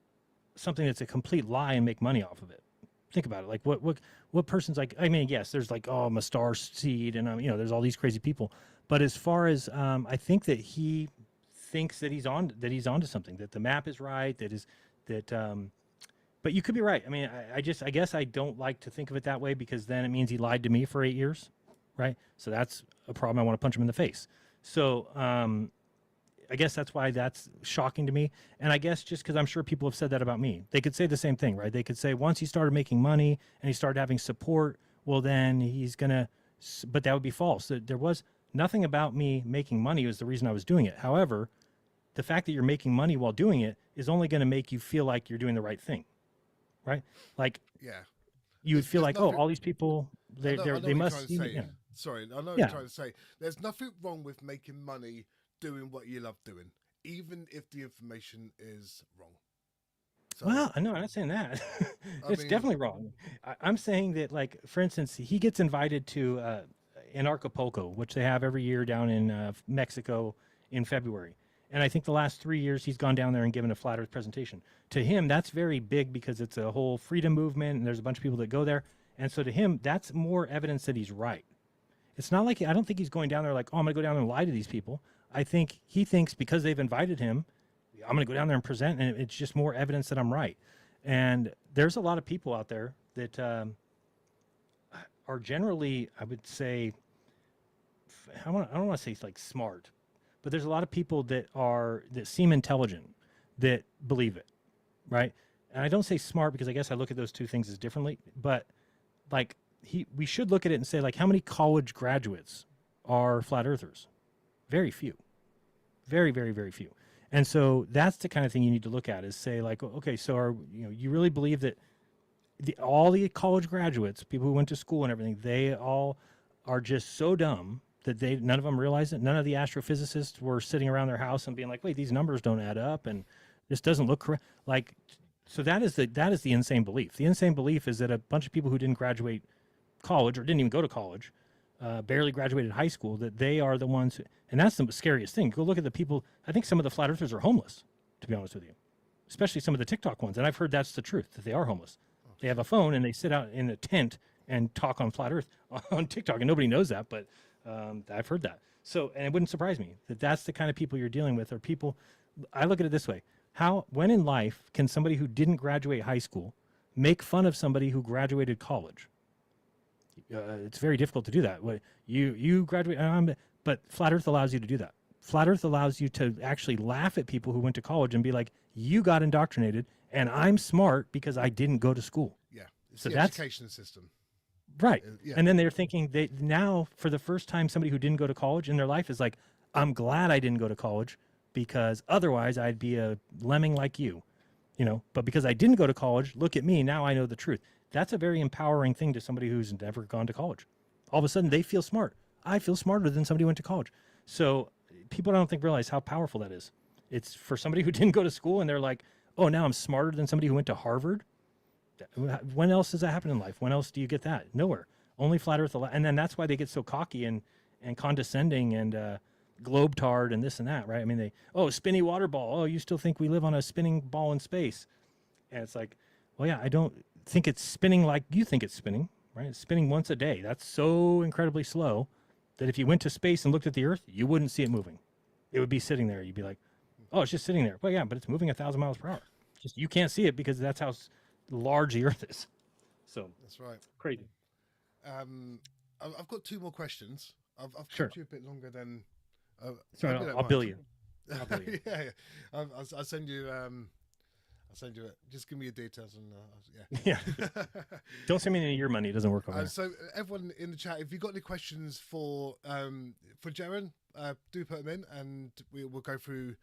something that's a complete lie and make money off of it. Think about it. Like what person's like, I mean, yes, there's like, I'm a star seed and there's all these crazy people. But as far as, I think that he thinks that he's onto something, that the map is right, but you could be right. I mean, I guess I don't like to think of it that way, because then it means he lied to me for 8 years. Right. So that's a problem. I want to punch him in the face. So, I guess that's why that's shocking to me. And I guess just because I'm sure people have said that about me, they could say the same thing, right? They could say once he started making money and he started having support, well, then he's going to, but that would be false. There was nothing about me making money was the reason I was doing it. However, the fact that you're making money while doing it is only going to make you feel like you're doing the right thing, right? Like, you would feel like, nothing, all these people, they must. Sorry, I know what you're trying to say. There's nothing wrong with making money doing what you love doing, even if the information is wrong. So, well, no, I'm not saying that. It's definitely wrong. I'm saying that, like, for instance, he gets invited to Antarctica, which they have every year down in Mexico in February. And I think the last 3 years he's gone down there and given a flat Earth presentation. To him, that's very big because it's a whole freedom movement and there's a bunch of people that go there. And so to him, that's more evidence that he's right. It's not like, I don't think he's going down there like, I'm going to go down there and lie to these people. I think he thinks because they've invited him, I'm going to go down there and present, and it's just more evidence that I'm right. And there's a lot of people out there that are generally, I would say, I don't want to say like smart, but there's a lot of people that seem intelligent that believe it, right? And I don't say smart because I guess I look at those two things as differently, but like we should look at it and say, like, how many college graduates are flat earthers? Very few. Very, very, very few. And so that's the kind of thing you need to look at, is say, like, okay, so you really believe that all the college graduates, people who went to school and everything, they all are just so dumb that none of them realize it. None of the astrophysicists were sitting around their house and being like, wait, these numbers don't add up and this doesn't look correct. Like, so that is the insane belief. The insane belief is that a bunch of people who didn't graduate college or didn't even go to college, barely graduated high school, that they are the ones and that's the scariest thing. Go look at the people. I think some of the flat earthers are homeless, to be honest with you, especially some of the TikTok ones. And I've heard that's the truth, that they are homeless. They have a phone and they sit out in a tent and talk on flat earth on TikTok, and nobody knows that, but I've heard that. So, and it wouldn't surprise me that that's the kind of people you're dealing with, or people. I look at it this way: when in life can somebody who didn't graduate high school make fun of somebody who graduated college? It's very difficult to do that. You graduate, but flat Earth allows you to do that. Flat Earth allows you to actually laugh at people who went to college and be like, "You got indoctrinated, and I'm smart because I didn't go to school." Yeah, it's So the that's education system. right. Yeah. And then they're thinking they now for the first time somebody who didn't go to college in their life is like, "I'm glad I didn't go to college because otherwise I'd be a lemming like you." But because I didn't go to college, look at me, now I know the truth. That's a very empowering thing to somebody who's never gone to college. All of a sudden they feel smart. I feel smarter than somebody who went to college. So people don't think realize how powerful that is. It's for somebody who didn't go to school and they're like, oh, now I'm smarter than somebody who went to Harvard. When else does that happen in life? When else do you get that? Nowhere. Only flat Earth. And then that's why they get so cocky and condescending and globetard and this and that, right? I mean, spinny water ball. Oh, you still think we live on a spinning ball in space? And it's like, well, yeah, I don't think it's spinning like you think it's spinning, right? It's spinning once a day. That's so incredibly slow that if you went to space and looked at the Earth, you wouldn't see it moving. It would be sitting there. You'd be like, oh, it's just sitting there. Well, yeah, but it's moving 1,000 miles per hour. Just you can't see it because that's how large the Earth is. So That's right. crazy. I've got 2 more questions. I've Sure. kept you a bit longer than. Sorry, hope you don't I'll bill mind. you. I'll bill you. Yeah. I'll send you. I'll send you it. Just give me your details and Yeah. Don't send me any of your money. It doesn't work over here. So everyone in the chat, if you've got any questions for Jeran, do put them in, and we'll go through.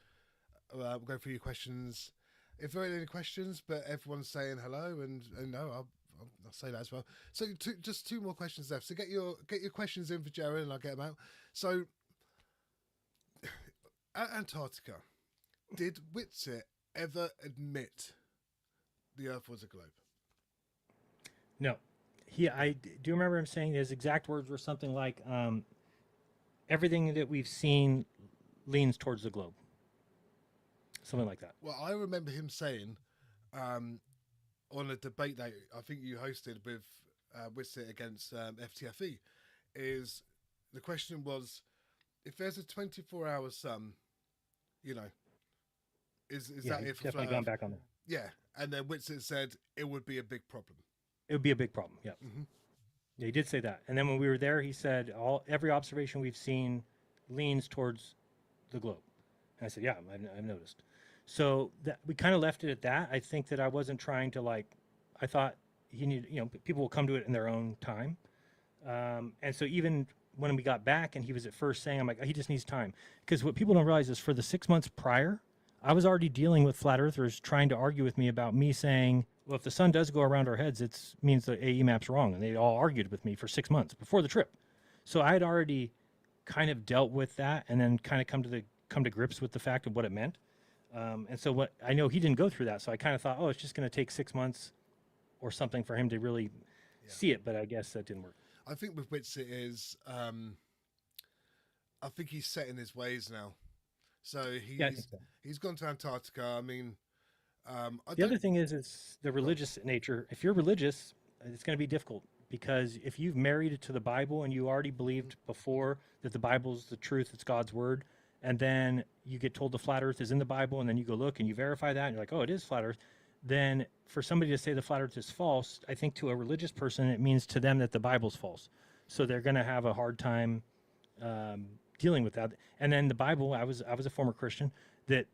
We'll go through your questions. If there are any questions, but everyone's saying hello, and no, I'll say that as well. So just 2 more questions left. So get your questions in for Jeran, and I'll get them out. So at Antarctica, did Whitsitt ever admit the Earth was a globe? No. I do remember him saying his exact words were something like, everything that we've seen leans towards the globe. Something like that. Well, I remember him saying on a debate that I think you hosted with Whitsitt against FTFE, is the question was, if there's a 24-hour sun, is that he's if definitely gone back on there. Yeah, and then Whitsitt said it would be a big problem. It would be a big problem. Yeah. Mm-hmm. Yeah, he did say that. And then when we were there, he said every observation we've seen leans towards the globe. And I said, yeah, I've noticed. So that we kind of left it at that. I think that I wasn't trying to I thought he needed, people will come to it in their own time. And so even when we got back and he was at first saying, I'm like, he just needs time. Because what people don't realize is for the 6 months prior, I was already dealing with flat earthers trying to argue with me about me saying, well, if the sun does go around our heads, it means the AE map's wrong. And they all argued with me for 6 months before the trip. So I had already kind of dealt with that and then kind of come to grips with the fact of what it meant. And so what I know he didn't go through that. So I kind of thought, oh, it's just going to take 6 months or something for him to really see it. But I guess that didn't work. I think with Whitsitt is, I think he's set in his ways now. So he's gone to Antarctica. I mean, the other thing is it's the religious nature. If you're religious, it's going to be difficult because if you've married to the Bible and you already believed before that the Bible's the truth, it's God's word, and then you get told the flat earth is in the Bible, and then you go look and you verify that, and you're like, oh, it is flat earth, then for somebody to say the flat earth is false, I think to a religious person, it means to them that the Bible's false. So they're going to have a hard time dealing with that. And then the Bible, I was a former Christian, that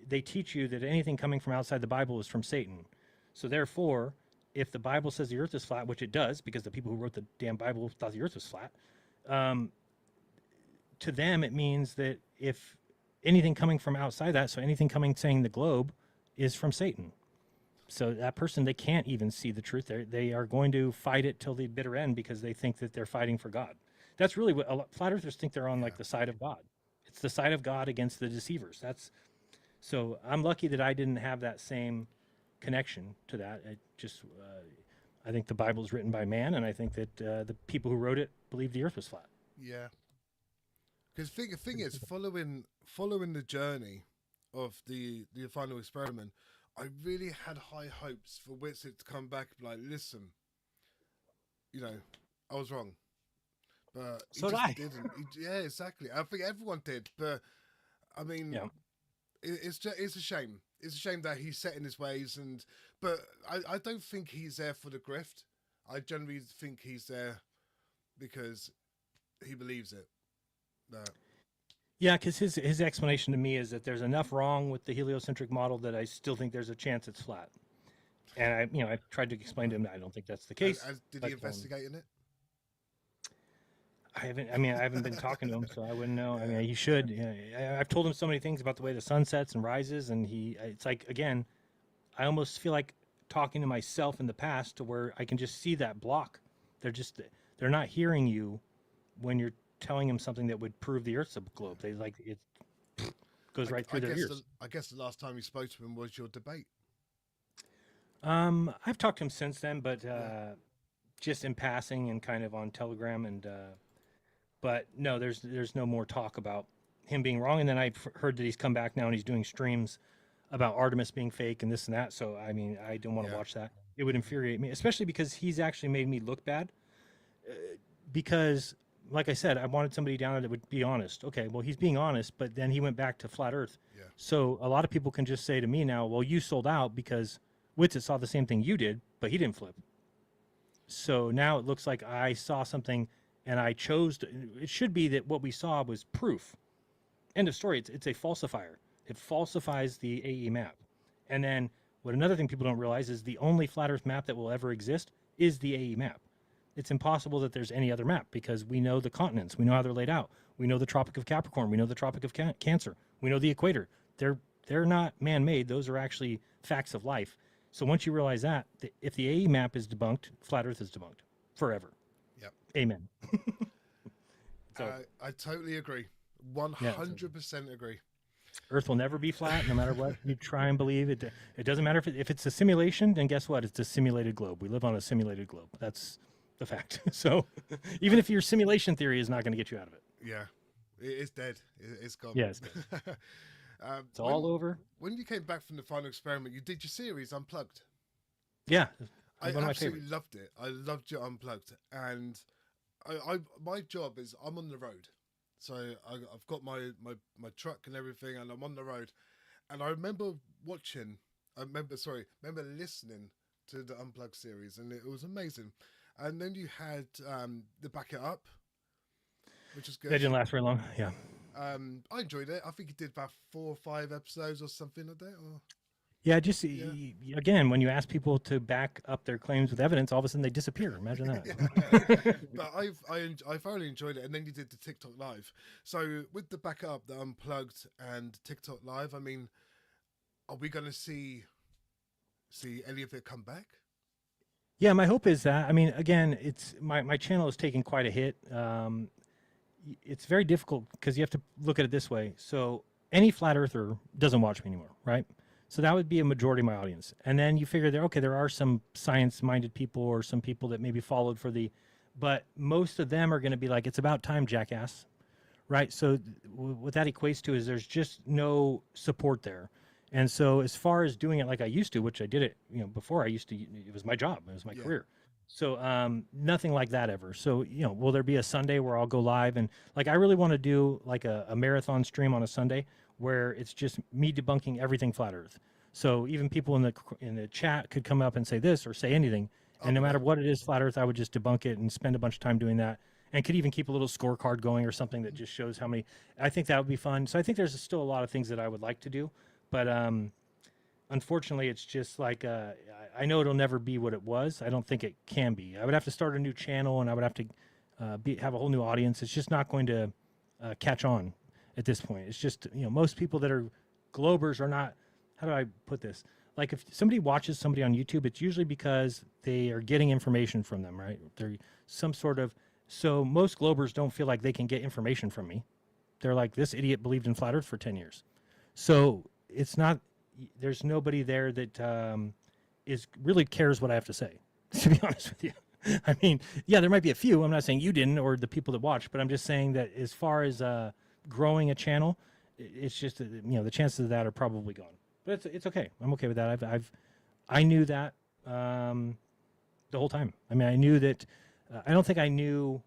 they teach you that anything coming from outside the Bible is from Satan. So therefore, if the Bible says the earth is flat, which it does, because the people who wrote the damn Bible thought the earth was flat, to them it means that if anything coming from outside that, so anything coming saying the globe is from Satan. So that person, they can't even see the truth. They are going to fight it till the bitter end because they think that they're fighting for God. That's really what flat earthers think. They're on like the side of God. It's the side of God against the deceivers. So I'm lucky that I didn't have that same connection to that. I think the Bible is written by man, and I think that the people who wrote it believed the earth was flat. Yeah. Because the thing is, following the journey of the final experiment, I really had high hopes for Whitsitt to come back and be like, listen, I was wrong. But he just didn't. Yeah, exactly. I think everyone did. But, I mean, it's a shame. It's a shame that he's set in his ways. But I don't think he's there for the grift. I generally think he's there because he believes it. Yeah, because his explanation to me is that there's enough wrong with the heliocentric model that I still think there's a chance it's flat. And I've tried to explain to him that I don't think that's the case. Did he investigate in it? I haven't been talking to him, so I wouldn't know. I mean, he should. Yeah, I've told him so many things about the way the sun sets and rises, and it's like, again, I almost feel like talking to myself in the past, to where I can just see that block. They're not hearing you when you're telling them something that would prove the Earth's a globe. They like it goes right through their ears. I guess the last time you spoke to him was your debate. I've talked to him since then, but just in passing and kind of on Telegram, and but no, there's no more talk about him being wrong. And then I've heard that he's come back now and he's doing streams about Artemis being fake and this and that. So I mean, I don't want to watch that. It would infuriate me, especially because he's actually made me look bad. Because, like I said, I wanted somebody down there that would be honest. Okay, well, he's being honest, but then he went back to flat Earth. Yeah. So a lot of people can just say to me now, well, you sold out because Witsit saw the same thing you did, but he didn't flip. So now it looks like I saw something and I chose to. It should be that what we saw was proof. End of story. It's a falsifier. It falsifies the AE map. And then what another thing people don't realize is the only flat Earth map that will ever exist is the AE map. It's impossible that there's any other map because we know the continents. We know how they're laid out. We know the Tropic of Capricorn. We know the Tropic of Cancer. We know the equator. They're not man-made. Those are actually facts of life. So once you realize that, if the AE map is debunked, flat Earth is debunked forever. Yep. Amen. So, I totally agree. 100% agree. Earth will never be flat, no matter what you try and believe. It doesn't matter if it's a simulation, then guess what? It's a simulated globe. We live on a simulated globe. That's the fact. So even if your simulation theory is not going to get you out of it. Yeah. It's dead. It's gone. Yeah, it's dead. It's all over. When you came back from the final experiment, you did your series Unplugged. Yeah. I absolutely loved it. I loved your Unplugged. And my job is I'm on the road. So I've got my truck and everything, and I'm on the road. And I remember listening to the Unplugged series, and it was amazing. And then you had the Back It Up, which is good. That didn't last very long. Yeah. I enjoyed it. I think you did about 4 or 5 episodes or something like that. Yeah, again, when you ask people to back up their claims with evidence, all of a sudden they disappear. Imagine that. But I thoroughly enjoyed it. And then you did the TikTok Live. So with the Back It Up, the Unplugged, and TikTok Live, I mean, are we going to see any of it come back? Yeah, my hope is that. I mean, again, it's my channel is taking quite a hit. It's very difficult because you have to look at it this way. So any flat earther doesn't watch me anymore, right? So that would be a majority of my audience. And then you figure there are some science-minded people or some people that maybe followed but most of them are going to be like, it's about time, jackass, right? So what that equates to is there's just no support there. And so as far as doing it like I used to, which I did it, before it was my job, it was my career. So nothing like that ever. So, will there be a Sunday where I'll go live? And like, I really want to do like a marathon stream on a Sunday where it's just me debunking everything flat Earth. So even people in the chat could come up and say this or say anything. And no matter what it is, flat Earth, I would just debunk it and spend a bunch of time doing that. And could even keep a little scorecard going or something that just shows how many. I think that would be fun. So I think there's still a lot of things that I would like to do. But unfortunately, it's just like, I know it'll never be what it was. I don't think it can be. I would have to start a new channel and I would have to have a whole new audience. It's just not going to catch on at this point. It's just, most people that are globers are not, how do I put this? Like if somebody watches somebody on YouTube, it's usually because they are getting information from them, right? They're some sort of, so most globers don't feel like they can get information from me. They're like, this idiot believed in flat Earth for 10 years. So it's not, there's nobody there that really cares what I have to say, to be honest with you. I mean, yeah, there might be a few. I'm not saying you didn't or the people that watch, but I'm just saying that as far as growing a channel, it's just, the chances of that are probably gone. But it's okay. I'm okay with that. I knew that the whole time. I mean, I knew that. I don't think I knew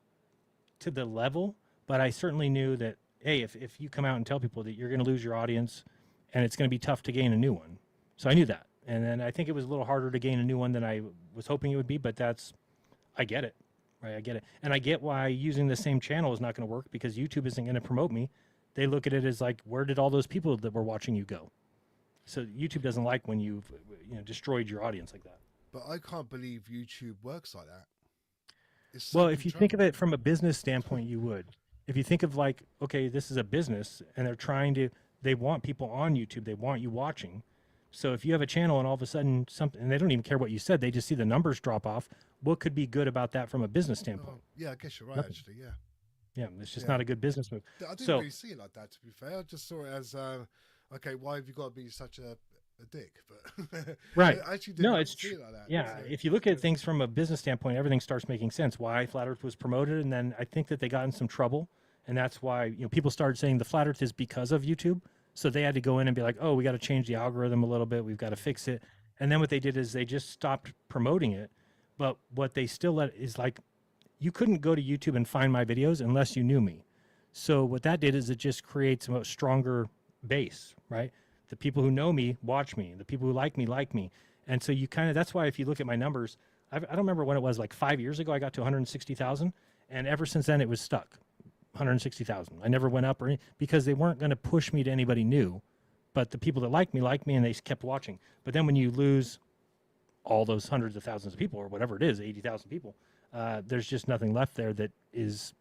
to the level, but I certainly knew that. Hey, if you come out and tell people that you're going to lose your audience, and it's going to be tough to gain a new one, so I knew that. And then I think it was a little harder to gain a new one than I was hoping it would be. But I get it, right? I get it. And I get why using the same channel is not going to work, because YouTube isn't going to promote me. They look at it as like, where did all those people that were watching you go? So YouTube doesn't like when you've destroyed your audience like that. But I can't believe YouTube works like that. It's so Well, if you think of controlled. it from a business standpoint, you would. If you think of like, okay, this is a business and they're trying to, they want people on YouTube, they want you watching. So if you have a channel and all of a sudden something, and they don't even care what you said, they just see the numbers drop off. What could be good about that from a business standpoint? Oh, yeah, I guess you're right. Nothing. Actually, yeah. Yeah, it's just Yeah. not a good business move. I didn't So really see it like that. To be fair, I just saw it as, okay, why have you got to be such a dick? But right, I actually didn't no, it's see true. it like that. Yeah, So, if you look at things from a business standpoint, everything starts making sense. Why Flat Earth was promoted, and then I think that they got in some trouble, and that's why people started saying the Flat Earth is because of YouTube. So they had to go in and be like, oh, we got to change the algorithm a little bit. We've got to fix it. And then what they did is they just stopped promoting it. But what they still let is like, you couldn't go to YouTube and find my videos unless you knew me. So what that did is it just creates a stronger base, right? The people who know me watch me. The people who like me. And so you kind of, that's why if you look at my numbers, I don't remember when it was, like 5 years ago, I got to 160,000. And ever since then, it was stuck, 160,000. I never went up or because they weren't going to push me to anybody new. But the people that like me, and they kept watching. But then when you lose all those hundreds of thousands of people, or whatever it is, 80,000 people, there's just nothing left there that is,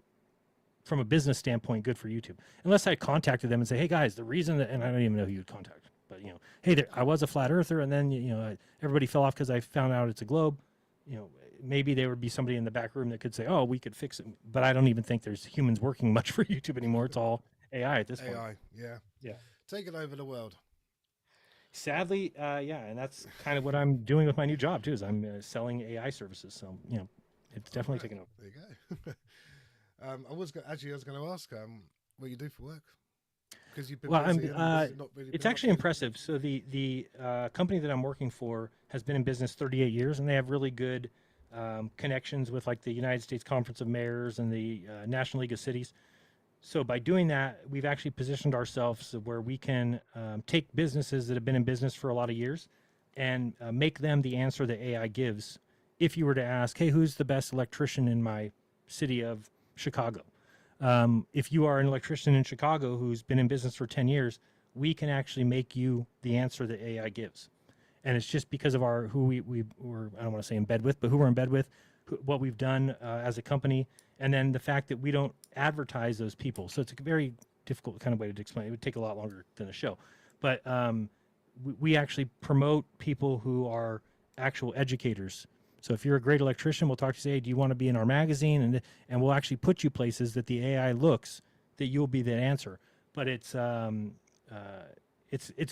from a business standpoint, good for YouTube. Unless I contacted them and say, hey guys, the reason that, and I don't even know who you'd contact, but hey, there, I was a flat earther, and then everybody fell off because I found out it's a globe. Maybe there would be somebody in the back room that could say, oh, we could fix it. But I don't even think there's humans working much for YouTube anymore. It's all AI at this point. AI, yeah, Yeah. taking over the world. Sadly, yeah, and that's kind of what I'm doing with my new job too. Is I'm selling AI services. So it's definitely taken over. There you go. I was going to ask what you do for work, because you've been Well, busy and this has not really it's been actually much. impressive. So the company that I'm working for has been in business 38 years, and they have really good connections with like the United States Conference of Mayors and the National League of Cities. So by doing that, we've actually positioned ourselves where we can take businesses that have been in business for a lot of years and make them the answer that AI gives. If you were to ask, hey, who's the best electrician in my city of Chicago? If you are an electrician in Chicago who's been in business for 10 years, we can actually make you the answer that AI gives. And it's just because of who we were, I don't want to say in bed with, but who we're in bed with, what we've done as a company, and then the fact that we don't advertise those people. So it's a very difficult kind of way to explain. It would take a lot longer than a show. But we actually promote people who are actual educators. So if you're a great electrician, we'll talk to you, say, hey, do you want to be in our magazine? And we'll actually put you places that the AI looks that you'll be the answer. But it's a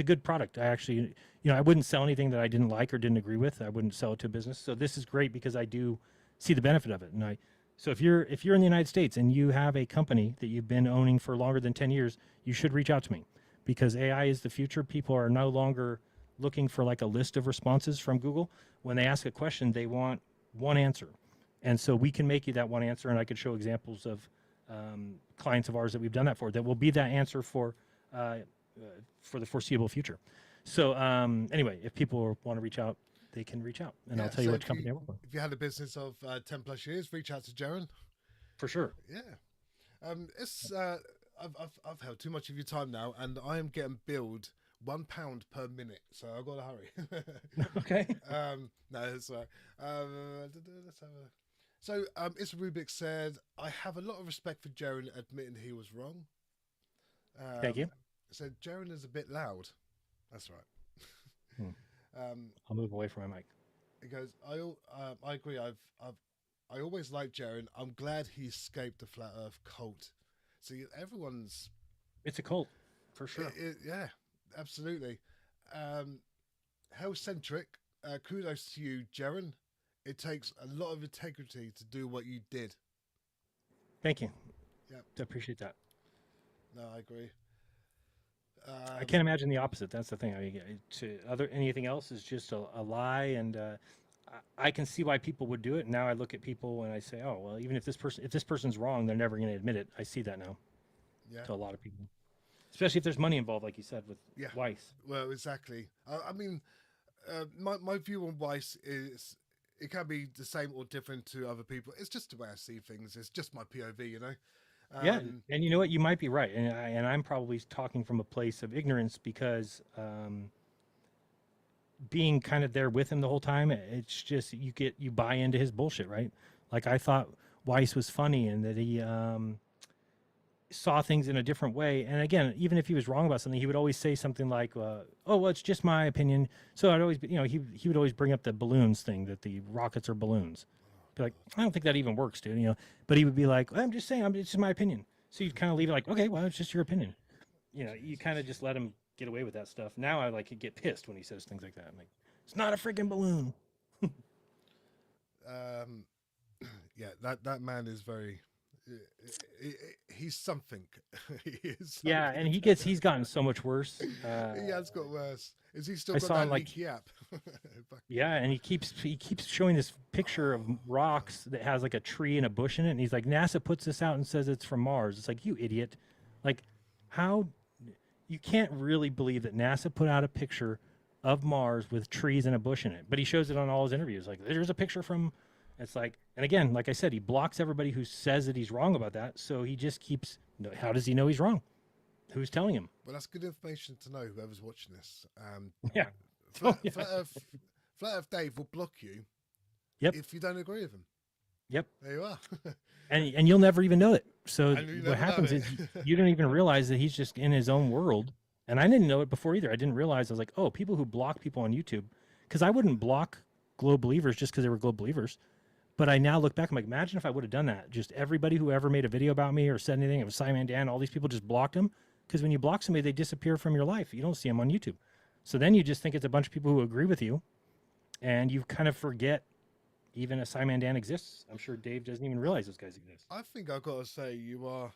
good product. I actually, I wouldn't sell anything that I didn't like or didn't agree with. I wouldn't sell it to a business. So this is great because I do see the benefit of it. And so if you're in the United States and you have a company that you've been owning for longer than 10 years, you should reach out to me, because AI is the future. People are no longer looking for like a list of responses from Google. When they ask a question, they want one answer. And so we can make you that one answer. And I could show examples of clients of ours that we've done that for, that will be that answer for the foreseeable future. So anyway, if people want to reach out, they can reach out, and Yeah, I'll tell you so which company I work for. If you had a business of 10 plus years, reach out to Jeran. For sure. Yeah. I've held too much of your time now, and I am getting billed £1 per minute, so I've got to hurry. Okay. No, it's all right. Let's have a... So, Issa Rubik said, I have a lot of respect for Jeran admitting he was wrong. Thank you. Said Jeran is a bit loud. That's right. I'll move away from my mic. He goes, I agree. I always liked Jeran. I'm glad he escaped the flat Earth cult. See, everyone's... It's a cult, for sure. Yeah, absolutely. Hell-centric. Kudos to you, Jeran. It takes a lot of integrity to do what you did. Thank you. Yeah. I appreciate that. No, I agree. I can't imagine the opposite. That's the thing. Anything else is just a lie, and I can see why people would do it. Now I look at people and I say, oh well, even if this person's wrong, they're never going to admit it. I see that now. Yeah. To a lot of people, especially if there's money involved, like you said with Weiss. Well, exactly. I mean, my view on Weiss is it can be the same or different to other people. It's just the way I see things. It's just my POV, you know. Yeah, and you know what? You might be right, and I'm probably talking from a place of ignorance because being kind of there with him the whole time, it's just you buy into his bullshit, right? Like I thought Weiss was funny and that he saw things in a different way. And again, even if he was wrong about something, he would always say something like, "Oh, well, it's just my opinion." So I'd always, he would always bring up the balloons thing, that the rockets are balloons. Be like, I don't think that even works, dude. But he would be like, I'm just saying, it's just my opinion. So you'd kind of leave it like, okay, well, it's just your opinion. You kind of just let him get away with that stuff. Now I like get pissed when he says things like that. I'm like, it's not a freaking balloon. Yeah, that man is very. He's something. He is something. Yeah, and he's gotten so much worse. He has got worse. Is he still I got saw that him, like- leaky app? Yeah, and he keeps showing this picture of rocks that has like a tree and a bush in it, and he's like, NASA puts this out and says it's from Mars. It's like, you idiot! Like, how you can't really believe that NASA put out a picture of Mars with trees and a bush in it, but he shows it on all his interviews. Like, there's a picture from. It's like, and again, like I said, he blocks everybody who says that he's wrong about that. So he just keeps. How does he know he's wrong? Who's telling him? Well, that's good information to know. Whoever's watching this. Yeah. Flat, Oh, yeah. Flat Earth Dave will block you. Yep. If you don't agree with him. Yep. There you are. And you'll never even know it. So And you never what happens know is it. you don't even realize that he's just in his own world. And I didn't know it before either. I didn't realize. I was like, oh, people who block people on YouTube, because I wouldn't block Globe Believers just because they were Globe Believers. But I now look back, I'm like, imagine if I would have done that. Just everybody who ever made a video about me or said anything, it was Simon Dan, all these people just blocked him. Because when you block somebody, they disappear from your life. You don't see them on YouTube. So then you just think it's a bunch of people who agree with you. And you kind of forget even a Simon Dan exists. I'm sure Dave doesn't even realize those guys exist. I think I've got to say, you are,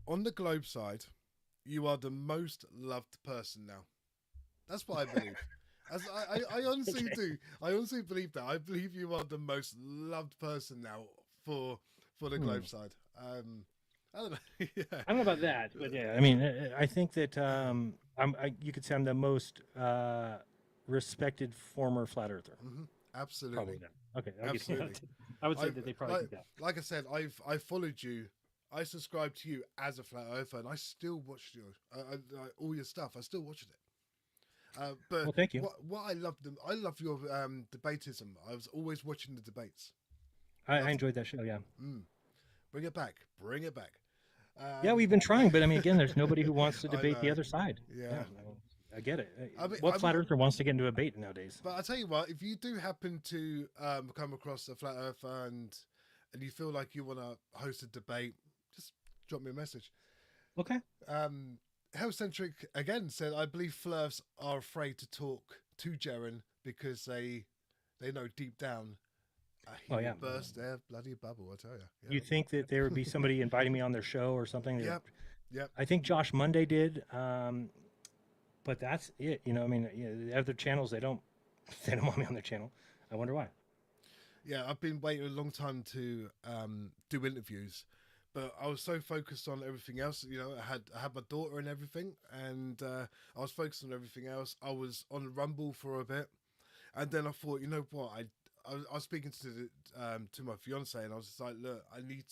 on the globe side, you are the most loved person now. That's what I believe. As I honestly do. I honestly believe that. I believe you are the most loved person now for the globe side. I don't know. Yeah. I don't know about that, but yeah, I mean, I think that you could say I'm the most respected former flat earther. Absolutely. Probably that. Okay, Absolutely. I would say that they probably think that. Like I said, I followed you. I subscribed to you as a flat earther, and I still watched you. All your stuff. I still watched it. But Well, thank you. What I love your debatism. I was always watching the debates. I enjoyed that show. Yeah. Bring it back. Bring it back. Yeah, we've been trying, but I mean, again, there's nobody who wants to debate the know. other side. Yeah. I get it. I mean- What flat earther wants to get into a debate nowadays? But I tell you what, if you do happen to come across a flat earther and you feel like you want to host a debate, just drop me a message. Okay. Hellcentric again said, I believe flirts are afraid to talk to Jaren because they know deep down he will burst their bloody bubble, I tell you. Yeah. You think that there would be somebody inviting me on their show or something? Yep. I think Josh Monday did, but that's it. I mean, the other channels they don't want me on their channel. I wonder why. Yeah, I've been waiting a long time to do interviews, but I was so focused on everything else. I had my daughter and everything, and I was focused on everything else. I was on Rumble for a bit, and then I thought, you know what? I was speaking to my fiance, and I was just like, look, I need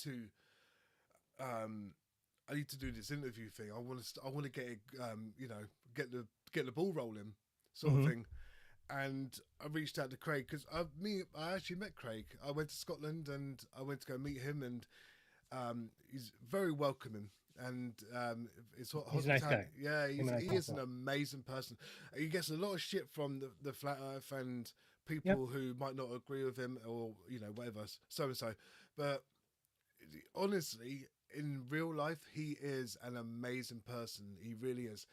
to do this interview thing. I want to get it, get the ball rolling, sort of thing. And I reached out to Craig because I actually met Craig. I went to Scotland and I went to go meet him, and he's very welcoming. And He's a nice guy. Yeah, he is an amazing person. He gets a lot of shit from the flat earth and people who might not agree with him, or whatever, so and so. But honestly, in real life, he is an amazing person. He really is.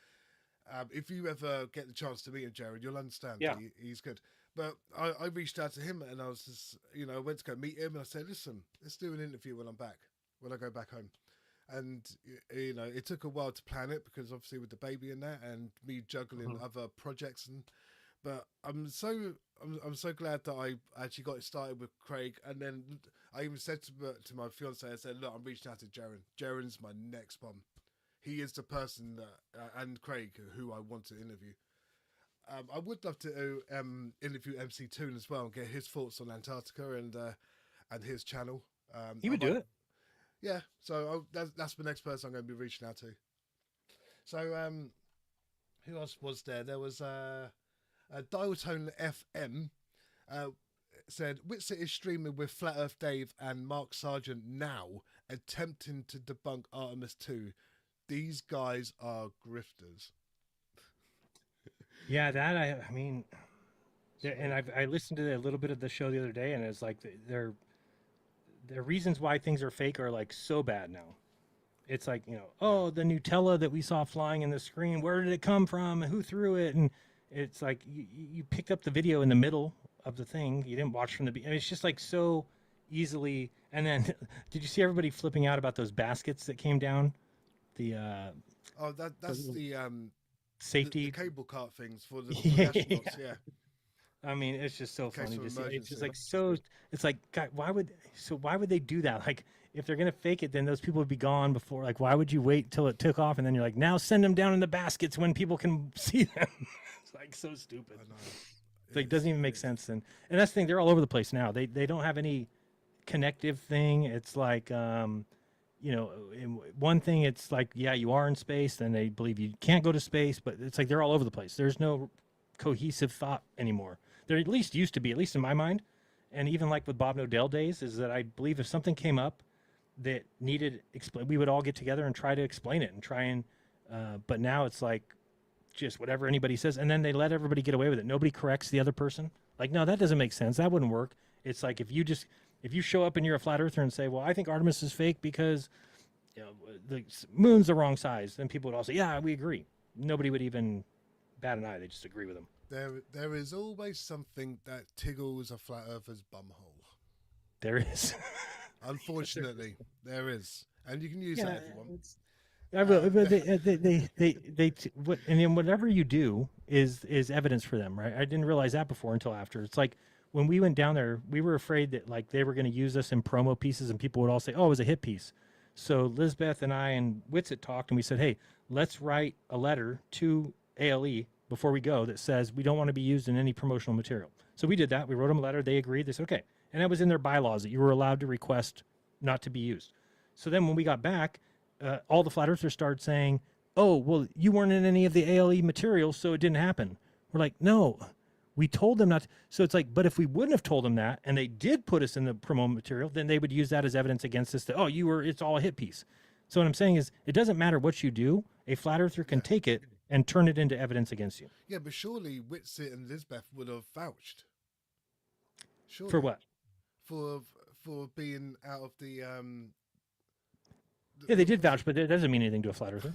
If you ever get the chance to meet him, Jared, you'll understand. Yeah. He's good. But I reached out to him, and I was just, I went to go meet him, and I said, listen, let's do an interview when I go back home. And it took a while to plan it because obviously with the baby and that, and me juggling other projects, but I'm so glad that I actually got it started with Craig. And then I even said to my fiance, I said, look, I'm reaching out to Jaren. Jaren's my next bomb. He is the person that, and Craig, who I want to interview. I would love to interview MC Toon as well and get his thoughts on Antarctica and his channel. He would do it. Yeah, so that's the next person I'm going to be reaching out to. So who else was there? There was Dial Tone FM. Said Witsit is streaming with Flat Earth Dave and Mark Sargent now, attempting to debunk Artemis 2. These guys are grifters. Yeah, that I mean, and I listened to a little bit of the show the other day, and it's like their reasons why things are fake are like so bad now. It's like, you know, oh, the Nutella that we saw flying in the screen, where did it come from? Who threw it? And it's like you picked up the video in the middle of the thing. You didn't watch from the beginning. It's just like so easily. And then, did you see everybody flipping out about those baskets that came down? The that's the safety the cable cart things for the Yeah. astronauts. Yeah. I mean, it's just so Case funny of to see. It's emergency. just like so. It's like, God, why would they do that? Like, if they're gonna fake it, then those people would be gone before. Like, why would you wait till it took off and then you're like, now send them down in the baskets when people can see them? It's like so stupid. I know. It's like doesn't even make sense. And that's the thing. They're all over the place now. They don't have any connective thing. It's like, you know, in one thing it's like, yeah, you are in space. Then they believe you can't go to space, but it's like they're all over the place. There's no cohesive thought anymore. There at least used to be, at least in my mind, and even like with Bob Nodell days, is that I believe if something came up that needed explain, we would all get together and try to explain it and try and. But now it's like just whatever anybody says, and then they let everybody get away with it. Nobody corrects the other person. Like, no, that doesn't make sense. That wouldn't work. It's like if you show up and you're a flat earther and say, well, I think Artemis is fake because, you know, the moon's the wrong size, then people would all say, yeah, we agree. Nobody would even bat an eye. They just agree with them. There is always something that tickles a flat earther's bumhole. There is. Unfortunately, there is, and you can use that if you want. I will, but and then whatever you do is evidence for them, right? I didn't realize that before until after. It's like when we went down there, we were afraid that like they were going to use us in promo pieces, and people would all say, "Oh, it was a hit piece." So Lizbeth and I and Witsit talked, and we said, "Hey, let's write a letter to ALE before we go that says we don't want to be used in any promotional material." So we did that. We wrote them a letter. They agreed. They said, "Okay," and that was in their bylaws that you were allowed to request not to be used. So then when we got back, all the flat earthers started saying, "Oh, well, you weren't in any of the ALE material, so it didn't happen." We're like, "No, we told them not to." So it's like, but if we wouldn't have told them that, and they did put us in the promo material, then they would use that as evidence against us that, oh, it's all a hit piece. So what I'm saying is, it doesn't matter what you do. A flat earther can take it and turn it into evidence against you. Yeah, but surely Witsit and Lizbeth would have vouched. Surely. For what? For being out of the Yeah, they did vouch, but that doesn't mean anything to a flat earther.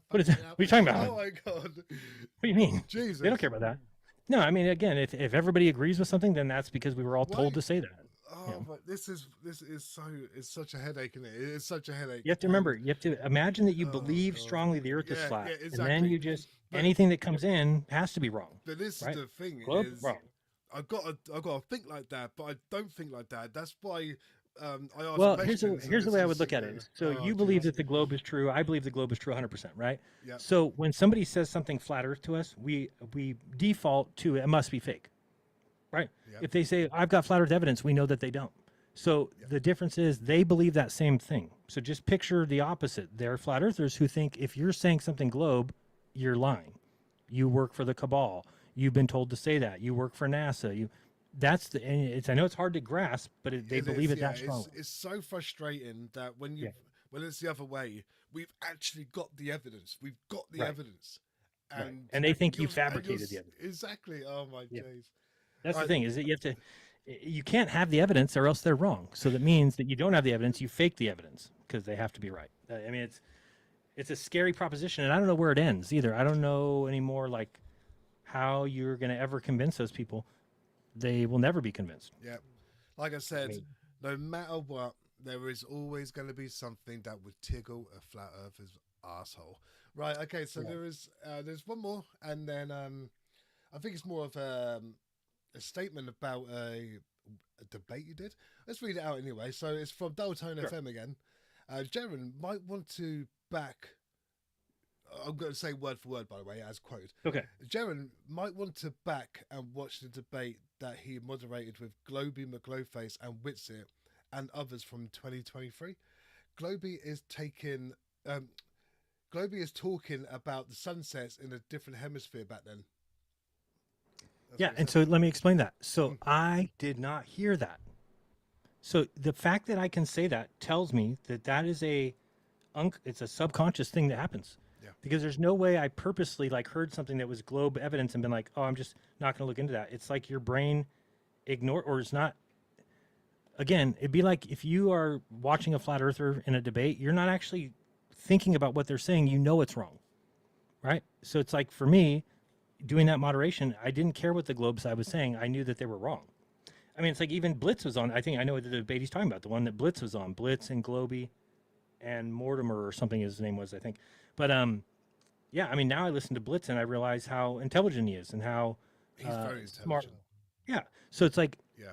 What is that? What are you talking about? Oh my god! What do you mean? Jesus, They don't care about that. No, I mean, again, if everybody agrees with something, then that's because we were all told to say that. Oh, Yeah. but this is it's such a headache, isn't it? It's such a headache. You have to remember, you have to imagine that you Oh, believe God. strongly the Earth is Yeah, flat, yeah, and exactly. then you just But- anything that comes in has to be wrong. But this right? is the thing Globe, is, wrong. I've got to think like that, but I don't think like that. That's why I asked. Well, questions, here's the and way I this would is, look at it. So oh, you believe geez. that the globe is true. I believe the globe is true 100%, right? Yeah. So when somebody says something flat Earth to us, we default to it must be fake, right? Yeah. If they say I've got flat Earth evidence, we know that they don't. So the difference is they believe that same thing. So just picture the opposite. There are flat earthers who think if you're saying something globe, you're lying. You work for the cabal. You've been told to say that. You work for NASA. I know it's hard to grasp, but they believe it that strongly. It's so frustrating that when it's the other way, we've actually got the evidence. We've got the Right. evidence, Right. And they think you you're- fabricated and the you're- evidence. Exactly. Oh my Yeah. days. That's the I- thing is that you can't have the evidence or else they're wrong. So that means that you don't have the evidence, you fake the evidence because they have to be right. I mean, it's a scary proposition, and I don't know where it ends either. I don't know anymore like how you're going to ever convince those people. They will never be convinced. Yeah. Like I said, mean- no matter what, there is always going to be something that would tickle a flat earther's asshole. Right. Okay. So there's one more, and then I think it's more of a statement about a debate you did. Let's read it out anyway. So it's from Deltone Sure. FM again. Jaren might want to back I'm going to say word for word, by the way, as quoted. Okay. Jeran might want to back and watch the debate that he moderated with Globy, McGlowface, and Witsit, and others from 2023. Globy is taking. Globy is talking about the sunsets in a different hemisphere back then. That's Yeah, what he and said. so let me explain that. So I did not hear that. So the fact that I can say that tells me that that is it's a subconscious thing that happens. Yeah. Because there's no way I purposely like heard something that was globe evidence and been like, oh, I'm just not going to look into that. It's like your brain ignore or it's not. Again, it'd be like if you are watching a flat earther in a debate, you're not actually thinking about what they're saying. You know it's wrong, right? So it's like for me, doing that moderation, I didn't care what the globe side was saying. I knew that they were wrong. I mean, it's like even Blitz was on. I think I know the debate he's talking about, the one that Blitz was on. Blitz and Globy and Mortimer or something his name was, I think. But yeah, I mean, now I listen to Blitz and I realize how intelligent he is and how He's very smart. intelligent. Yeah. So it's like Yeah.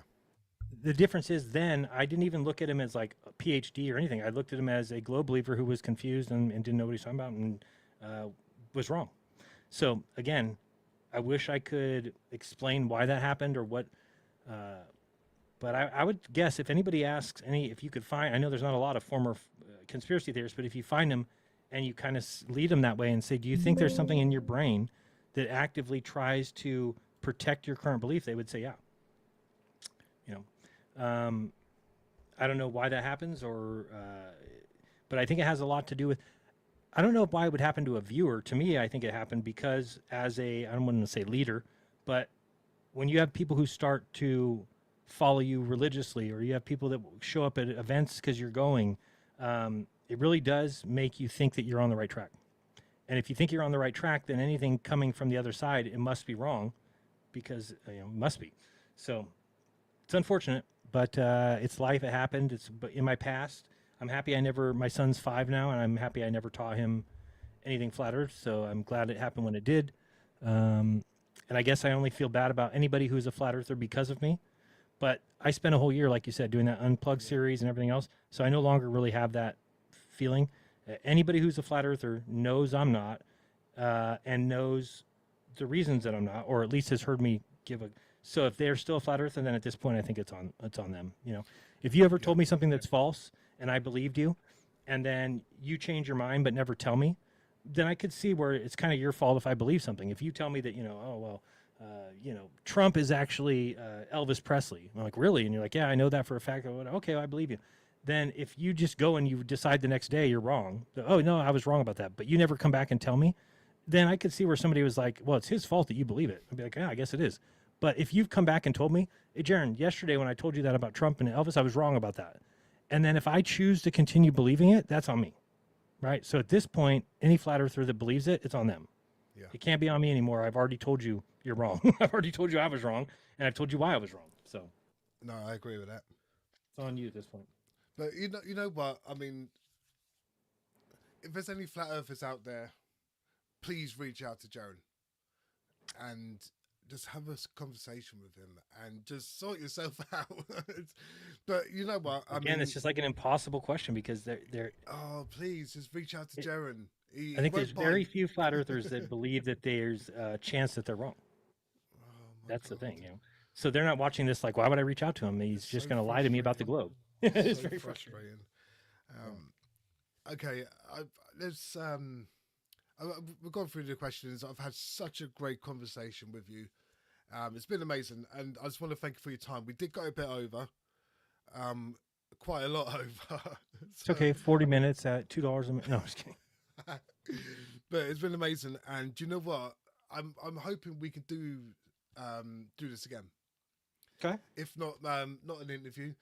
the difference is then I didn't even look at him as like a PhD or anything. I looked at him as a globe believer who was confused and didn't know what he's talking about and was wrong. So again, I wish I could explain why that happened or what. But I would guess if anybody asks if you could find, I know there's not a lot of former conspiracy theorists, but if you find them and you kind of lead them that way and say, do you think there's something in your brain that actively tries to protect your current belief? They would say, yeah. You know, I don't know why that happens but I think it has a lot to do with, I don't know why it would happen to a viewer. To me, I think it happened because I don't want to say leader, but when you have people who start to follow you religiously, or you have people that show up at events because you're going, it really does make you think that you're on the right track. And if you think you're on the right track, then anything coming from the other side, it must be wrong because it must be. So it's unfortunate, but it's life. It happened. It's in my past. I'm happy my son's 5 now, and I'm happy I never taught him anything flat earth. So I'm glad it happened when it did. And I guess I only feel bad about anybody who's a flat earther because of me. But I spent a whole year, like you said, doing that Unplugged series and everything else. So I no longer really have that feeling. Anybody who's a flat earther knows I'm not and knows the reasons that I'm not, or at least has heard me give a. So if they're still a flat earther, then at this point, I think it's on them. You know, if you ever told me something that's false and I believed you, and then you change your mind but never tell me, then I could see where it's kind of your fault if I believe something. If you tell me that, oh, well, Trump is actually Elvis Presley. I'm like, really? And you're like, yeah, I know that for a fact. Okay, I believe you. Then if you just go and you decide the next day you're wrong, oh, no, I was wrong about that, but you never come back and tell me, then I could see where somebody was like, well, it's his fault that you believe it. I'd be like, yeah, I guess it is. But if you've come back and told me, hey, Jaren, yesterday when I told you that about Trump and Elvis, I was wrong about that. And then if I choose to continue believing it, that's on me. Right? So at this point, any flat earther that believes it, it's on them. Yeah. It can't be on me anymore. I've already told you you're wrong. I've already told you I was wrong, and I've told you why I was wrong. So No, I agree with that. it's on you at this point. But you know what? I mean, if there's any flat earthers out there, please reach out to Jaren and just have a conversation with him and just sort yourself out. But you know what? I Again, mean, it's just like an impossible question because they're oh, please just reach out to Jaren. I think there's very few flat earthers that believe that there's a chance that they're wrong. Oh, That's the thing, So they're not watching this like, why would I reach out to him? He's just going to lie to me about the globe. It's so very frustrating. Okay, we've gone through the questions. I've had such a great conversation with you. It's been amazing, and I just want to thank you for your time. We did go a bit over, quite a lot over. It's okay. 40 minutes at $2 a minute. No, I'm just kidding. But it's been amazing, and you know what? I'm hoping we can do this again. Okay. If not an interview.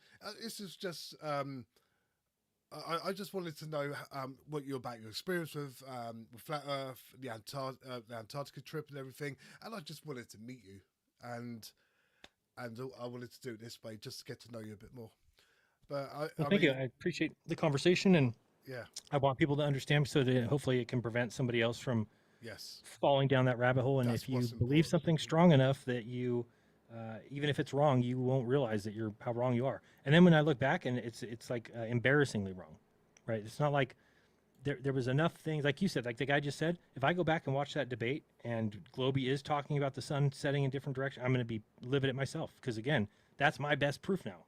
This is just I just wanted to know what you're about your experience with Flat Earth, the Antarctica trip, and everything. And I just wanted to meet you, and I wanted to do it this way just to get to know you a bit more. But Thank you. I appreciate the conversation, and yeah, I want people to understand so that hopefully it can prevent somebody else from falling down that rabbit hole. And That's if you what's believe important. something strong enough that you, even if it's wrong, you won't realize that how wrong you are. And then when I look back, and it's like embarrassingly wrong, right? It's not like there was enough things, like you said, like the guy just said, if I go back and watch that debate and Globey is talking about the sun setting in different direction, I'm going to be livid at myself. Because again, that's my best proof now.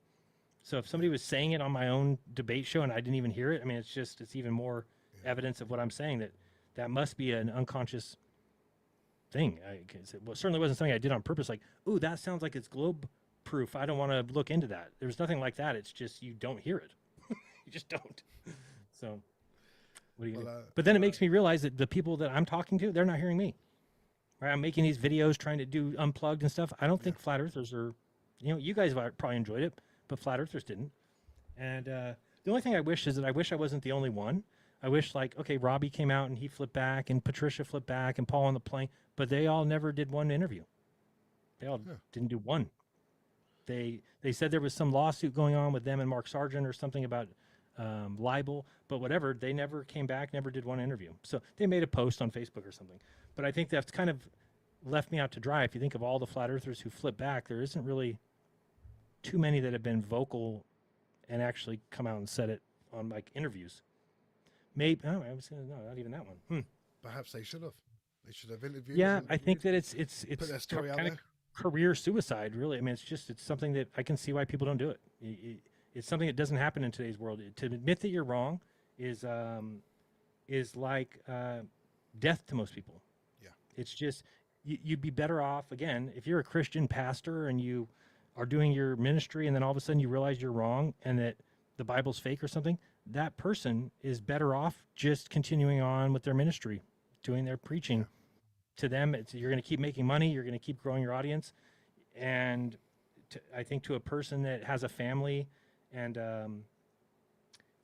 So if somebody was saying it on my own debate show and I didn't even hear it, I mean, it's even more evidence of what I'm saying, that must be an unconscious thing. It certainly wasn't something I did on purpose. Like, ooh, that sounds like it's globe proof. I don't want to look into that. There's nothing like that. It's just you don't hear it. You just don't. So what do you do? But then it makes me realize that the people that I'm talking to, they're not hearing me. Right? I'm making these videos trying to do unplugged and stuff. I don't think flat earthers are, you guys probably enjoyed it, but flat earthers didn't. And the only thing I wish is that I wish I wasn't the only one. I wish, like, okay, Robbie came out and he flipped back, and Patricia flipped back, and Paul on the plane, but they all never did one interview. They all didn't do one. They said there was some lawsuit going on with them and Mark Sargent or something about libel, but whatever, they never came back, never did one interview. So they made a post on Facebook or something. But I think that's kind of left me out to dry. If you think of all the flat earthers who flip back, there isn't really too many that have been vocal and actually come out and said it on like interviews. Maybe, no, not even that one. Perhaps they should have. They should have interviewed. Yeah, I think that it's put their story out kind there. of career suicide, really. I mean, it's something that I can see why people don't do it. It's something that doesn't happen in today's world. To admit that you're wrong is like death to most people. Yeah. It's just you'd be better off, again, if you're a Christian pastor and you are doing your ministry and then all of a sudden you realize you're wrong and that the Bible's fake or something, that person is better off just continuing on with their ministry, doing their preaching. Yeah. To them, you're going to keep making money, you're going to keep growing your audience. And I think to a person that has a family, and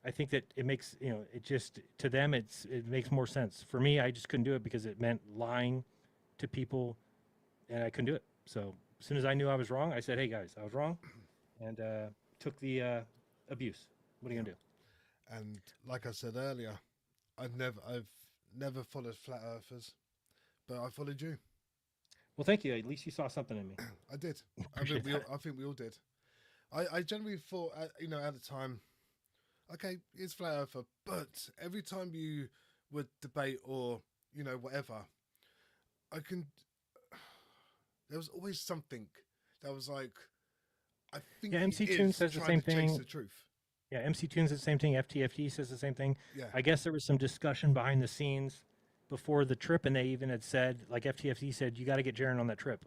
I think that it makes, it just, to them, it makes more sense. For me, I just couldn't do it because it meant lying to people, and I couldn't do it. So as soon as I knew I was wrong, I said, hey guys, I was wrong, and took the abuse. What are you going to do? And like I said earlier, I've never followed flat earthers, but I followed you. Well, thank you. At least you saw something in me. I did. I think we all did. I generally thought, at the time, okay, it's flat earther, but every time you would debate or whatever, there was always something that was like, I think MC Toon says the same thing. Chase the truth. Yeah, MC Toon says the same thing. FTFT says the same thing. Yeah. I guess there was some discussion behind the scenes before the trip, and they even had said, like FTFT said, you got to get Jaren on that trip.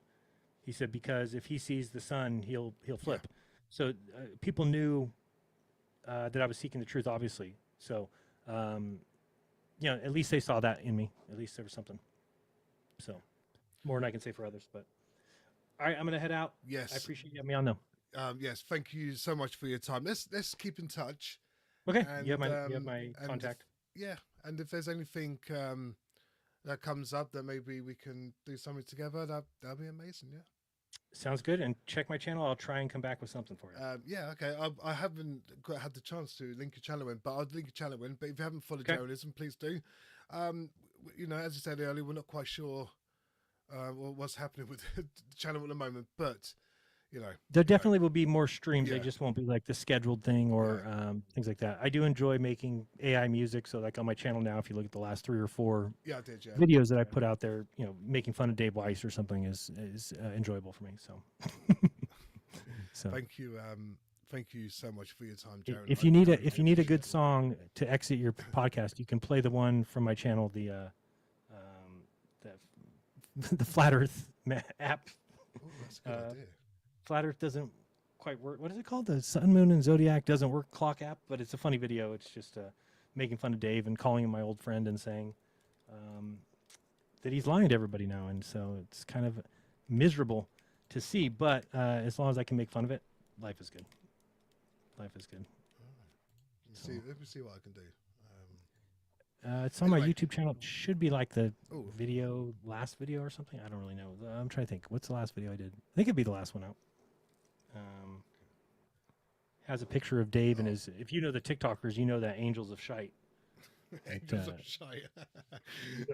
He said, because if he sees the sun, he'll flip. Yeah. So people knew that I was seeking the truth, obviously. So, at least they saw that in me. At least there was something. So, more than I can say for others. But all right, I'm gonna head out. Yes, I appreciate you having me on though. Yes, thank you so much for your time. Let's keep in touch. Okay, and, you have my contact. And if there's anything that comes up that maybe we can do something together, that'd be amazing. Yeah. Sounds good. And check my channel. I'll try and come back with something for you. Okay. I haven't had the chance to link your channel in, but I'll link your channel in. But if you haven't followed Jeranism, please do. As I said earlier, we're not quite sure what's happening with the channel at the moment, but there definitely will be more streams. They just won't be like the scheduled thing or things like that. I do enjoy making AI music, so like on my channel now, if you look at the last 3 or 4 videos that I put out there, making fun of Dave Weiss or something is enjoyable for me. So thank you so much for your time, Jaren. If you need a good song to exit your podcast, you can play the one from my channel, the Flat Earth app. Oh, that's a good idea. Flat Earth doesn't quite work. What is it called? The Sun, Moon, and Zodiac doesn't work clock app, but it's a funny video. It's just making fun of Dave and calling him my old friend and saying that he's lying to everybody now. And so it's kind of miserable to see. But as long as I can make fun of it, life is good. Life is good. Let me see what I can do. It's on my YouTube channel. It should be like the last video or something. I don't really know. I'm trying to think. What's the last video I did? I think it'd be the last one out. Has a picture of Dave and his. If you know the TikTokers, you know that Angels of Shite. Angels of Shite.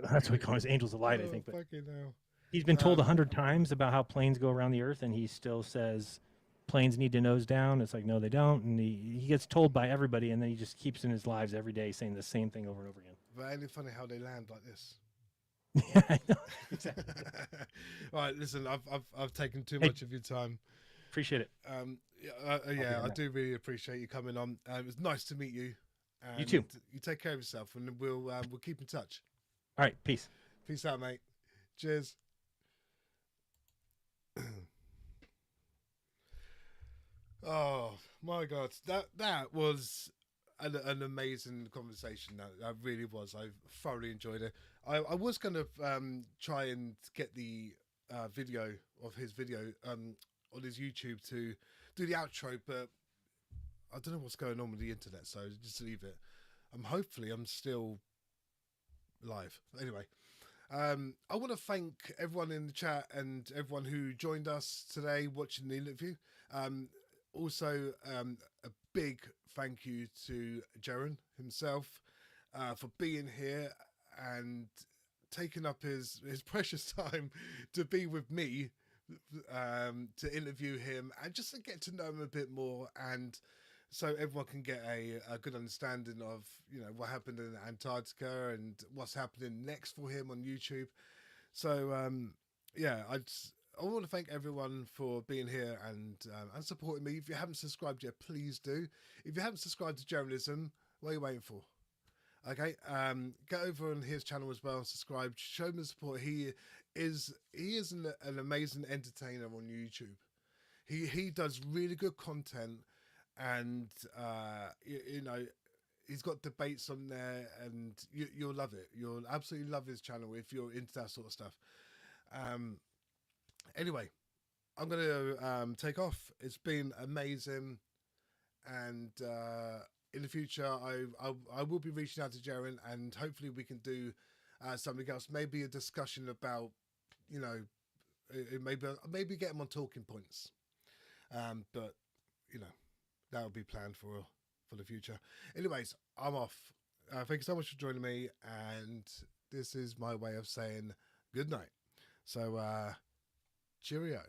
That's what we call his Angels of Light, I think. But fucking hell. He's been told 100 times about how planes go around the Earth, and he still says planes need to nose down. It's like, no, they don't. And he gets told by everybody, and then he just keeps in his lives every day saying the same thing over and over again. But ain't it funny how they land like this? Yeah, I know. Exactly. All right, listen, I've taken too much of your time. Appreciate it. Yeah, I do really appreciate you coming on. It was nice to meet you. And You too. You take care of yourself, and we'll keep in touch. All right, peace. Peace out, mate. Cheers. Oh my God, that was an amazing conversation. That really was. I thoroughly enjoyed it. I was going to try and get the video of his video on his YouTube to do the outro, but I don't know what's going on with the internet, so just leave it. Hopefully I'm still live. Anyway, I want to thank everyone in the chat and everyone who joined us today watching the interview. Also, a big thank you to Jeran himself for being here and taking up his precious time to be with me, to interview him and just to get to know him a bit more, and so everyone can get a good understanding of, you know, what happened in Antarctica and what's happening next for him on YouTube. So yeah, I want to thank everyone for being here and supporting me. If you haven't subscribed yet, please do. If you haven't subscribed to Jeranism, what are you waiting for? Okay, get over on his channel as well and subscribe. Show him the support. He is an amazing entertainer on YouTube. He does really good content, and you know, he's got debates on there, and you'll love it. You'll absolutely love his channel if you're into that sort of stuff. Anyway, I'm going to take off. It's been amazing, and in the future, I will be reaching out to Jeran, and hopefully we can do something else. Maybe a discussion about, you know, maybe get him on talking points. But you know, that will be planned for the future. Anyways, I'm off. Thank you so much for joining me, and this is my way of saying good night. So cheerio.